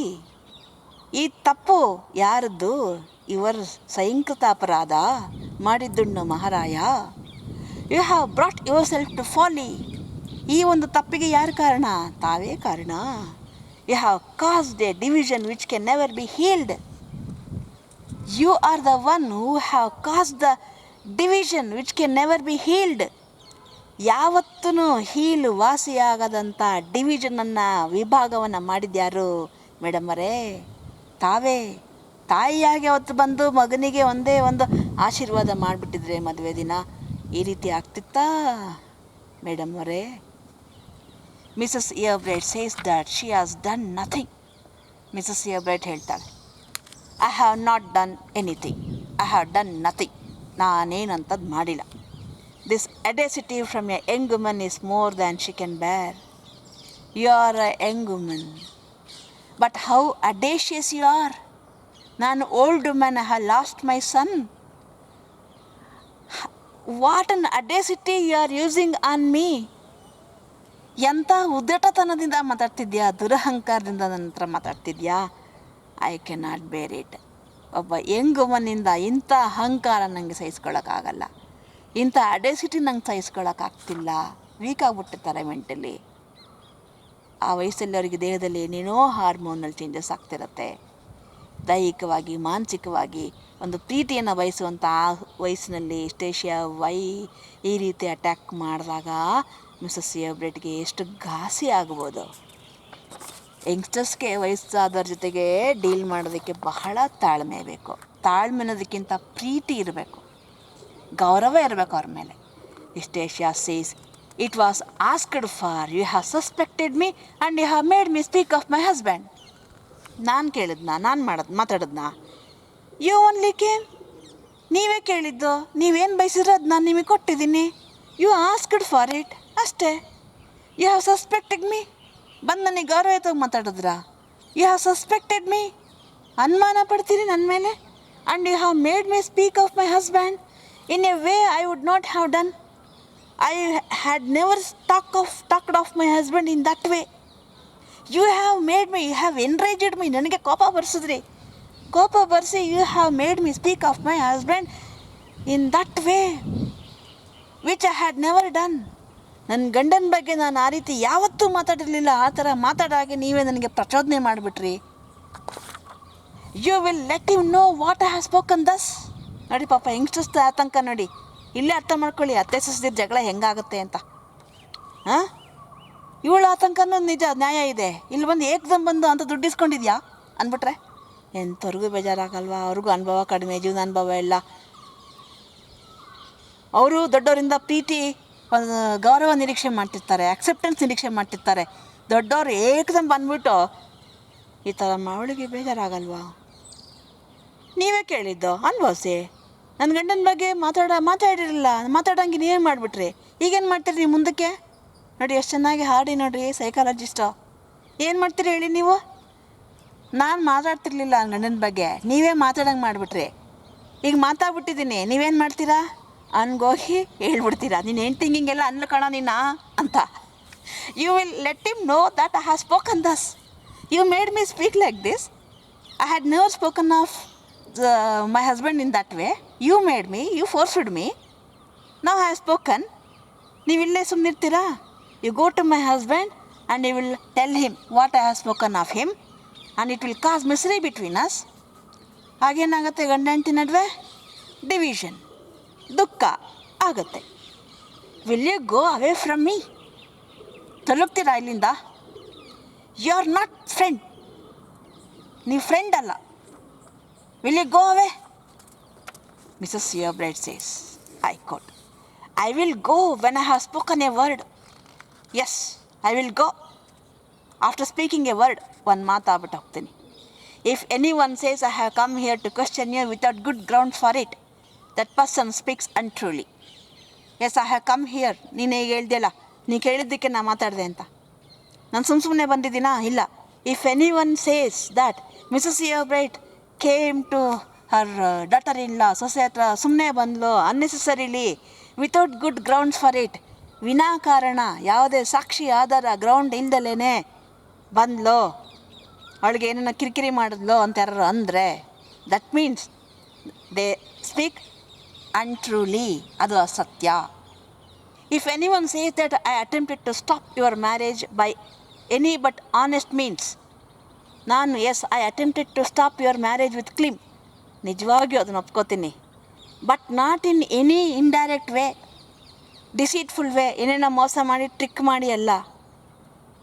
ಈ ತಪ್ಪು ಯಾರದ್ದು? ಇವರ್ ಸ್ವಯಂಕೃತ ಅಪರಾಧ ಮಾಡಿದ್ದುಣ್ಣು ಮಹಾರಾಯ. You have brought yourself to folly. ಈ ಒಂದು ತಪ್ಪಿಗೆ ಯಾರು ಕಾರಣ? ತಾವೇ ಕಾರಣ. You have caused a division which can never be healed. You are the one who have caused the division which can never be healed. ಯಾವತ್ತೂ heal ವಾಸಿಯಾಗದಂಥ ಡಿವಿಷನನ್ನು, ವಿಭಾಗವನ್ನು ಮಾಡಿದ್ಯಾರು ಮೇಡಮರೇ? ತಾವೇ. ತಾಯಿಯಾಗಿ ಅವತ್ತು ಬಂದು ಮಗನಿಗೆ ಒಂದೇ ಒಂದು ಆಶೀರ್ವಾದ ಮಾಡಿಬಿಟ್ಟಿದ್ರೆ ಮದುವೆ ದಿನ ಈ ರೀತಿ ಆಗ್ತಿತ್ತಾ ಮೇಡಮ್ ಅವರೇ? Mrs Yeobright says that she has done nothing. Mrs Yeobright ಹೇಳ್ತಾಳೆ, I have not done anything, I have done nothing. ನಾನೇನಂಥದ್ದು ಮಾಡಿಲ್ಲ. This audacity from a young woman is more than she can bear. You are a young woman, but how audacious you are. ನಾನು old woman, I have lost my son. What an audacity you are using on me. ಎಂಥ ಉದ್ದಟತನದಿಂದ ಮಾತಾಡ್ತಿದ್ಯಾ, ದುರಹಂಕಾರದಿಂದ ನನ್ನ ಹತ್ರ ಮಾತಾಡ್ತಿದ್ಯಾ. I can not ಬೇರ್ it. ಒಬ್ಬ Young ವುಮನ್ನಿಂದ ಇಂಥ ಅಹಂಕಾರ ನನಗೆ ಸಹಿಸ್ಕೊಳ್ಳೋಕ್ಕಾಗಲ್ಲ, ಇಂಥ ಅಡೇಸಿಟಿ ನಂಗೆ ಸಹಿಸ್ಕೊಳ್ಳೋಕ್ಕಾಗ್ತಿಲ್ಲ. Weak ಆಗಿಬಿಟ್ಟಿರ್ತಾರೆ mentally. ಆ ವಯಸ್ಸಲ್ಲಿ ಅವರಿಗೆ ದೇಹದಲ್ಲಿ ಏನೇನೋ ಹಾರ್ಮೋನಲ್ ಚೇಂಜಸ್ ಆಗ್ತಿರುತ್ತೆ. ದೈಹಿಕವಾಗಿ, ಮಾನಸಿಕವಾಗಿ ಒಂದು ಪ್ರೀತಿಯನ್ನು ಬಯಸುವಂಥ ಆ ವಯಸ್ಸಿನಲ್ಲಿ ಸ್ಟೇಷಿಯಾ ಈ ರೀತಿ ಅಟ್ಯಾಕ್ ಮಾಡಿದಾಗ ಮಿಸಸ್ ಇಯರ್ಬ್ರೈಟ್ಗೆ ಎಷ್ಟು ಘಾಸಿ ಆಗ್ಬೋದು. ಯಂಗ್ಸ್ಟರ್ಸ್ಗೆ ವಯಸ್ಸಾದವ್ರ ಜೊತೆಗೆ ಡೀಲ್ ಮಾಡೋದಕ್ಕೆ ಬಹಳ ತಾಳ್ಮೆ ಬೇಕು. ತಾಳ್ಮೆ ಅನ್ನೋದಕ್ಕಿಂತ ಪ್ರೀತಿ ಇರಬೇಕು, ಗೌರವ ಇರಬೇಕು ಅವ್ರ ಮೇಲೆ. Eustacia says, it was asked for, you have suspected me and you have made me speak of my husband. ನಾನು ಕೇಳಿದ್ನಾ? ನಾನು ಮಾತಾಡಿದ್ನಾ? You only came. ನೀವೇ ಕೇಳಿದ್ದು, ನೀವೇನು ಬಯಸಿದ್ರೆ ಅದು ನಾನು ನಿಮಗೆ ಕೊಟ್ಟಿದ್ದೀನಿ. ಯು ಆಸ್ಕ್ಡ್ ಫಾರ್ ಇಟ್ ಅಷ್ಟೇ. You have suspected me. ಬಂದು ನನಗೆ ಗೌರವಯುತವಾಗಿ ಮಾತಾಡಿದ್ರಾ? ಯು ಹ್ಯಾವ್ ಸಸ್ಪೆಕ್ಟೆಡ್ ಮೀ, ಅನುಮಾನ ಪಡ್ತೀರಿ ನನ್ನ ಮೇಲೆ. And you have made me speak of my husband in a way I would not have done. I had never talked of my husband in that way. You have made me, you have enraged me. ನನಗೆ ಕೋಪ ಬರ್ಸಿದ್ರಿ. ಕೋಪ ಬರ್ಸಿ you have made me speak of my husband in that way which I had never done. ನನ್ನ ಗಂಡನ ಬಗ್ಗೆ ನಾನು ಆ ರೀತಿ ಯಾವತ್ತೂ ಮಾತಾಡಿರಲಿಲ್ಲ. ಆ ಥರ ಮಾತಾಡೋಕೆ ನೀವೇ ನನಗೆ ಪ್ರಚೋದನೆ ಮಾಡಿಬಿಟ್ರಿ. You will let you know what I have spoken thus. ನೋಡಿ ಪಾಪ ಯಂಗ್ಸ್ಟರ್ಸ್ ಆತಂಕ ನೋಡಿ. ಇಲ್ಲೇ ಅರ್ಥ ಮಾಡ್ಕೊಳ್ಳಿ ಅತ್ತೆ ಸೊಸೆದಿರ ಜಗಳ ಹೆಂಗಾಗುತ್ತೆ ಅಂತ. ಹಾಂ, ಇವಳು ಆತಂಕನೂ ನಿಜ, ನ್ಯಾಯ ಇದೆ. ಇಲ್ಲಿ ಬಂದು ಏಕ್ದಮ್ ಬಂದು ಅಂತ ದುಡ್ಡು ಇಸ್ಕೊಂಡಿದ್ಯಾ ಅಂದ್ಬಿಟ್ರೆ ಎಂಥವ್ರಿಗೂ ಬೇಜಾರಾಗಲ್ವಾ? ಅವ್ರಿಗೂ ಅನುಭವ ಕಡಿಮೆ, ಜೀವನ ಅನುಭವ ಇಲ್ಲ. ಅವರು ದೊಡ್ಡವರಿಂದ ಪ್ರೀತಿ, ಗೌರವ ನಿರೀಕ್ಷೆ ಮಾಡ್ತಿರ್ತಾರೆ, ಅಕ್ಸೆಪ್ಟೆನ್ಸ್ ನಿರೀಕ್ಷೆ ಮಾಡ್ತಿರ್ತಾರೆ. ದೊಡ್ಡವರು ಏಕ್ದಮ್ ಬಂದ್ಬಿಟ್ಟು ಈ ಥರ ಅವಳಿಗೆ ಬೇಜಾರಾಗಲ್ವಾ? ನೀವೇ ಕೇಳಿದ್ದು, ಅನುಭವಿಸಿ. ನನ್ನ ಗಂಡನ ಬಗ್ಗೆ ಮಾತಾಡಿರಲಿಲ್ಲ, ಮಾತಾಡೋಂಗೆ ನೀವೇ ಮಾಡಿಬಿಟ್ರಿ. ಈಗೇನು ಮಾಡ್ತೀರಿ ನೀವು ಮುಂದಕ್ಕೆ? ನೋಡಿ ಎಷ್ಟು ಚೆನ್ನಾಗಿ ಹಾಡಿ ನೋಡಿರಿ ಸೈಕಾಲಜಿಸ್ಟು. ಏನು ಮಾಡ್ತೀರಿ ಹೇಳಿ ನೀವು? ನಾನು ಮಾತಾಡ್ತಿರ್ಲಿಲ್ಲ ಗಂಡನ ಬಗ್ಗೆ, ನೀವೇ ಮಾತಾಡೋಂಗೆ ಮಾಡಿಬಿಟ್ರಿ. ಈಗ ಮಾತಾಡ್ಬಿಟ್ಟಿದ್ದೀನಿ, ನೀವೇನು ಮಾಡ್ತೀರಾ? ಅನ್ಗೋಗಿ ಹೇಳ್ಬಿಡ್ತೀರಾ, ನೀನು ಹೆಂಡ್ತಿ ಹಿಂಗೆಲ್ಲ ಅನ್ಲು ಕಣ ನೀನು ಅಂತ. You will let him know that I have spoken thus. You made me speak like this. I had never spoken of my husband in that way. You made me, you forced me. Now I have spoken. ನೀವು ಇಲ್ಲೇ ಸುಮ್ಮನಿರ್ತೀರಾ? You go to my husband and you will tell him what I have spoken of him and it will cause misery between us. ಹಾಗೇನಾಗುತ್ತೆ ಗಂಡ ಹೆಂಡತಿ ನಡುವೆ? Division, ದುಃಖ ಆಗುತ್ತೆ. Will you go away from me? ತೊಲಗ್ತೀರಾ ಇಲ್ಲಿಂದ? You are not friend. ನೀವು friend ಅಲ್ಲ. Will you go away? Mrs Yeobright says, I quote, I will go when I have spoken a word. Yes, I will go. After speaking a word, one ಮಾತಾಡ್ಬಿಟ್ಟು ಹೋಗ್ತೀನಿ. If anyone says I have come here to question you without good ground for it, that person speaks untruly. Yes, I have come here. ನೀನು ಈಗ ಹೇಳ್ದೆಯಲ್ಲ, ನೀನು ಕೇಳಿದ್ದಕ್ಕೆ ನಾನು ಮಾತಾಡಿದೆ ಅಂತ. ನಾನು ಸುಮ್ಮನೆ ಬಂದಿದ್ದೀನಾ? ಇಲ್ಲ. If anyone says that Mrs. Eobright came to her daughter-in-law, ಸೊಸೆ ಹತ್ರ ಸುಮ್ಮನೆ ಬಂದ್ಲು unnecessarily, without good grounds for it. ವಿನಾಕಾರಣ ಯಾವುದೇ ಸಾಕ್ಷಿ ಆಧಾರ ಗ್ರೌಂಡ್ ಇಲ್ದಲೇ ಬಂದ್ಲೋ, ಅವಳಿಗೆ ಏನನ್ನ ಕಿರಿಕಿರಿ ಮಾಡಿದ್ಲೋ ಅಂತ ಯಾರು ಅಂದರೆ, that means they speak untruly, ಅದು ಅಸತ್ಯ. If any one says that I attempted to stop your marriage by any but honest means, ನಾನು I attempted to stop your marriage with Clym, ನಿಜವಾಗಿಯೂ ಅದನ್ನು ಒಪ್ಕೋತೀನಿ. But not in any indirect way, deceitful way, ಏನೇನೋ ಮೋಸ ಮಾಡಿ trick ಮಾಡಿ ಅಲ್ಲ.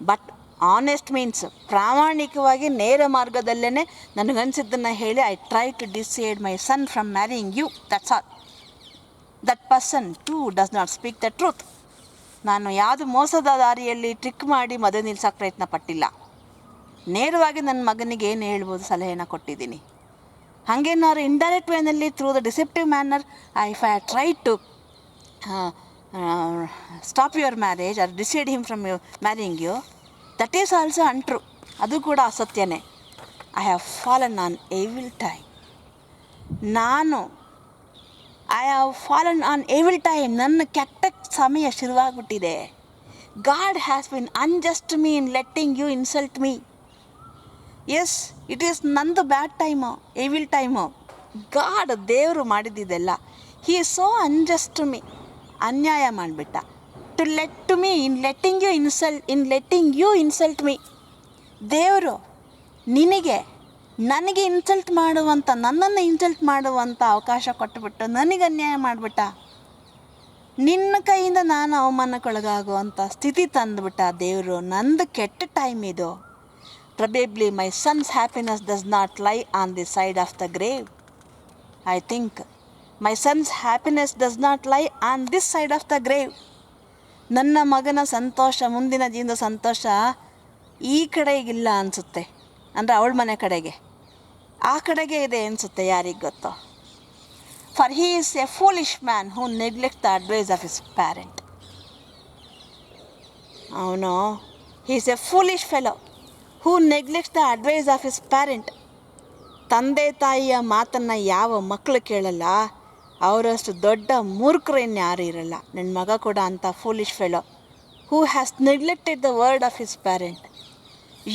But honest means, ಪ್ರಾಮಾಣಿಕವಾಗಿ ನೇರ ಮಾರ್ಗದಲ್ಲೇ ನನಗನ್ಸಿದ್ದನ್ನು ಹೇಳಿ, I try to decide my son from marrying you, that's all. That person to does not speak the truth. ನಾನು ಯಾವುದು ಮೋಸದ ದಾರಿಯಲ್ಲಿ ಟ್ರಿಕ್ ಮಾಡಿ ಮದುವೆ ನಿಲ್ಸೋಕ್ಕೆ ಪ್ರಯತ್ನ ಪಟ್ಟಿಲ್ಲ. ನೇರವಾಗಿ ನನ್ನ ಮಗನಿಗೆ ಏನು ಹೇಳ್ಬೋದು ಸಲಹೆನ ಕೊಟ್ಟಿದ್ದೀನಿ. ಹಾಗೇನಾದ್ರು ಇಂಡೈರೆಕ್ಟ್ ವೇನಲ್ಲಿ through the deceptive manner if I try to stop your marriage or decide him from you marrying you, that is also untrue, ಅದು ಕೂಡ ಅಸತ್ಯನೇ. I have fallen on evil time. I have fallen on evil time. ನನ್ನ ಕೆಟ್ಟ ಸಮಯ ಶುರುವಾಗ್ಬಿಟ್ಟಿದೆ. God has been unjust me in letting you insult me. Yes, it is ನಂದು bad time, evil time. God, ದೇವರು ಮಾಡಿದ್ದಿದೆಲ್ಲ. He is so unjust to me, ಅನ್ಯಾಯ ಮಾಡಿಬಿಟ್ಟ. To me in letting you insult me. ದೇವರು ನನಗೆ insult ಮಾಡುವಂಥ, ನನ್ನನ್ನು insult ಮಾಡುವಂಥ ಅವಕಾಶ ಕೊಟ್ಟುಬಿಟ್ಟು ನನಗೆ ಅನ್ಯಾಯ ಮಾಡಿಬಿಟ್ಟ. ನಿನ್ನ ಕೈಯಿಂದ ನಾನು ಅವಮಾನಕ್ಕೊಳಗಾಗುವಂಥ ಸ್ಥಿತಿ ತಂದುಬಿಟ್ಟ ದೇವರು. ನಂದು ಕೆಟ್ಟ ಟೈಮ್ ಇದು. Probably my son's happiness does not lie on the side of the grave. I think my son's happiness does not lie on this side of the grave. ನನ್ನ ಮಗನ ಸಂತೋಷ, ಮುಂದಿನ ಜೀವನದ ಸಂತೋಷ ಈ ಕಡೆಗಿಲ್ಲ ಅನಿಸುತ್ತೆ, ಅಂದರೆ ಅವಳ ಮನೆ ಕಡೆಗೆ, ಆ ಕಡೆಗೆ ಇದೆ ಅನಿಸುತ್ತೆ, ಯಾರಿಗೆ ಗೊತ್ತೋ. For he is a foolish man who neglect the advice of his parent. ಅವನು he is a foolish fellow who neglects the advice of his parent. ತಂದೆ ತಾಯಿಯ ಮಾತನ್ನು ಯಾವ ಮಕ್ಕಳು ಕೇಳಲ್ಲ, ಅವರಷ್ಟು ದೊಡ್ಡ ಮೂರ್ಖರು ಇನ್ಯಾರು ಇರಲ್ಲ. ನನ್ನ ಮಗ ಕೂಡ ಅಂಥ foolish fellow who has neglected the word of his parent.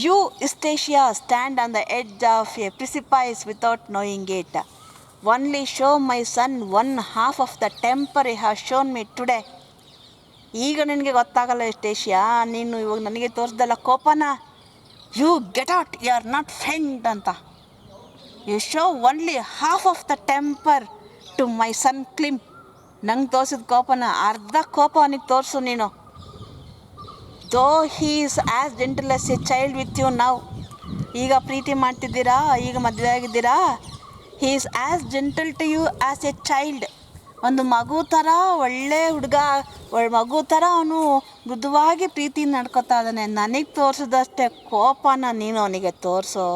You Eustacia stand on the edge of a precipice without knowing it. Only show my son one half of the temper you have shown me today. ಈಗ ನಿನಗೆ ಗೊತ್ತಾಗಲ್ಲ Eustacia, ನೀನು ಇವಾಗ ನನಗೆ ತೋರಿಸ್ದಲ್ಲ ಕೋಪನ. You get out, you are not friend ಅಂತ. You show only half of the temper to my son Clym. ನಂಗೆ ತೋರಿಸಿದ ಕೋಪನ ಅರ್ಧ ಕೋಪ ಅವನಿಗೆ ತೋರಿಸು ನೀನು. Though he is as gentle as a child with you ನಾವು. ಈಗ ಪ್ರೀತಿ ಮಾಡ್ತಿದ್ದೀರಾ, ಈಗ ಮದುವೆ ಆಗಿದ್ದೀರಾ. He is as gentle to you as a child. ಒಂದು ಮಗು ಥರ, ಒಳ್ಳೆ ಹುಡುಗ, ಮಗು ಥರ ಅವನು ಮೃದುವಾಗಿ ಪ್ರೀತಿ ನಡ್ಕೊತಾ ಇದ್ದಾನೆ. ನನಗೆ ತೋರಿಸಿದಷ್ಟೇ ಕೋಪನ ನೀನು ಅವನಿಗೆ ತೋರಿಸೋ.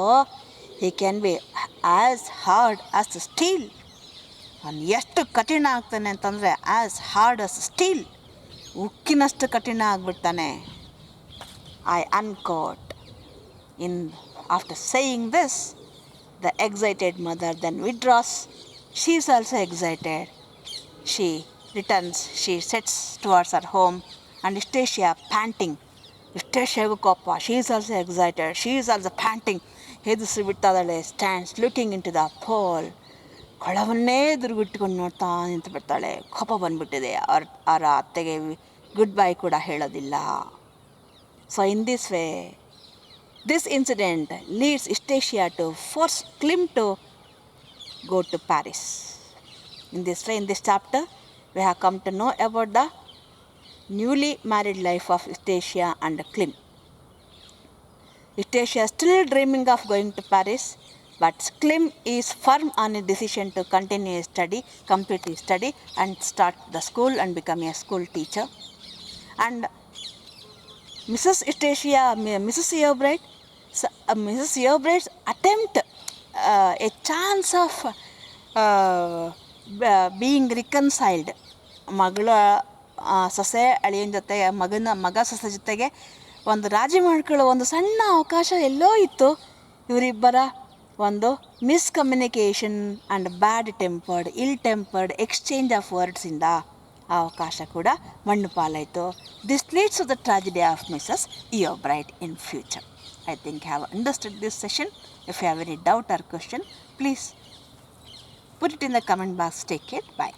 He can be as hard as steel. ಅವನು ಎಷ್ಟು ಕಠಿಣ ಆಗ್ತಾನೆ ಅಂತಂದರೆ ಆ್ಯಸ್ ಹಾರ್ಡ್ ಆಸ್ ಸ್ಟೀಲ್, ಉಕ್ಕಿನಷ್ಟು ಕಠಿಣ ಆಗಿಬಿಡ್ತಾನೆ. I unquote in after saying this, the excited mother then withdraws. She is also excited. She returns, she sets towards her home, and Eustacia panting. Eustaciaಗೂ ಕೋಪ. She is also excited. She is also panting. ಹೆದರಿಸಿ ಬಿಡ್ತಾಳೆ. Stands looking in to the pool. ಕೊಳವನ್ನೇ ಎದುರುಗಿಟ್ಕೊಂಡು ನೋಡ್ತಾ ನಿಂತು ಬಿಡ್ತಾಳೆ. ಕೋಪ ಬಂದುಬಿಟ್ಟಿದೆ. ಅವರ ಅತ್ತೆಗೆ ಗುಡ್ ಬೈ ಕೂಡ ಹೇಳೋದಿಲ್ಲ. So in this way, this incident leads Eustacia to force Klim to go to Paris. In this way, in this chapter, we have come to know about the newly married life of Eustacia and Klim. Eustacia is still dreaming of going to Paris, but Klim is firm on his decision to continue his study, complete his study, and start the school and become a school teacher. And Mrs. Eobride's attempt, a chance of being reconciled, ಮಗಳ ಸೊಸೆ ಅಳಿಯನ ಜೊತೆ, ಮಗ ಸೊಸೆ ಜೊತೆಗೆ ಒಂದು ರಾಜಿ ಮಾಡ್ಕೊಳ್ಳೋ ಒಂದು ಸಣ್ಣ ಅವಕಾಶ ಎಲ್ಲೋ ಇತ್ತು. ಇವರಿಬ್ಬರ ಒಂದು miscommunication and bad tempered, ill tempered exchange of ವರ್ಡ್ಸಿಂದ ಆ ಅವಕಾಶ ಕೂಡ ಮಣ್ಣು ಪಾಲಾಯಿತು. This leads to the tragedy of Mrs Yeobright in future. I think you have understood this session. If you have any doubt or question, please put it in the comment box. Take care. Bye.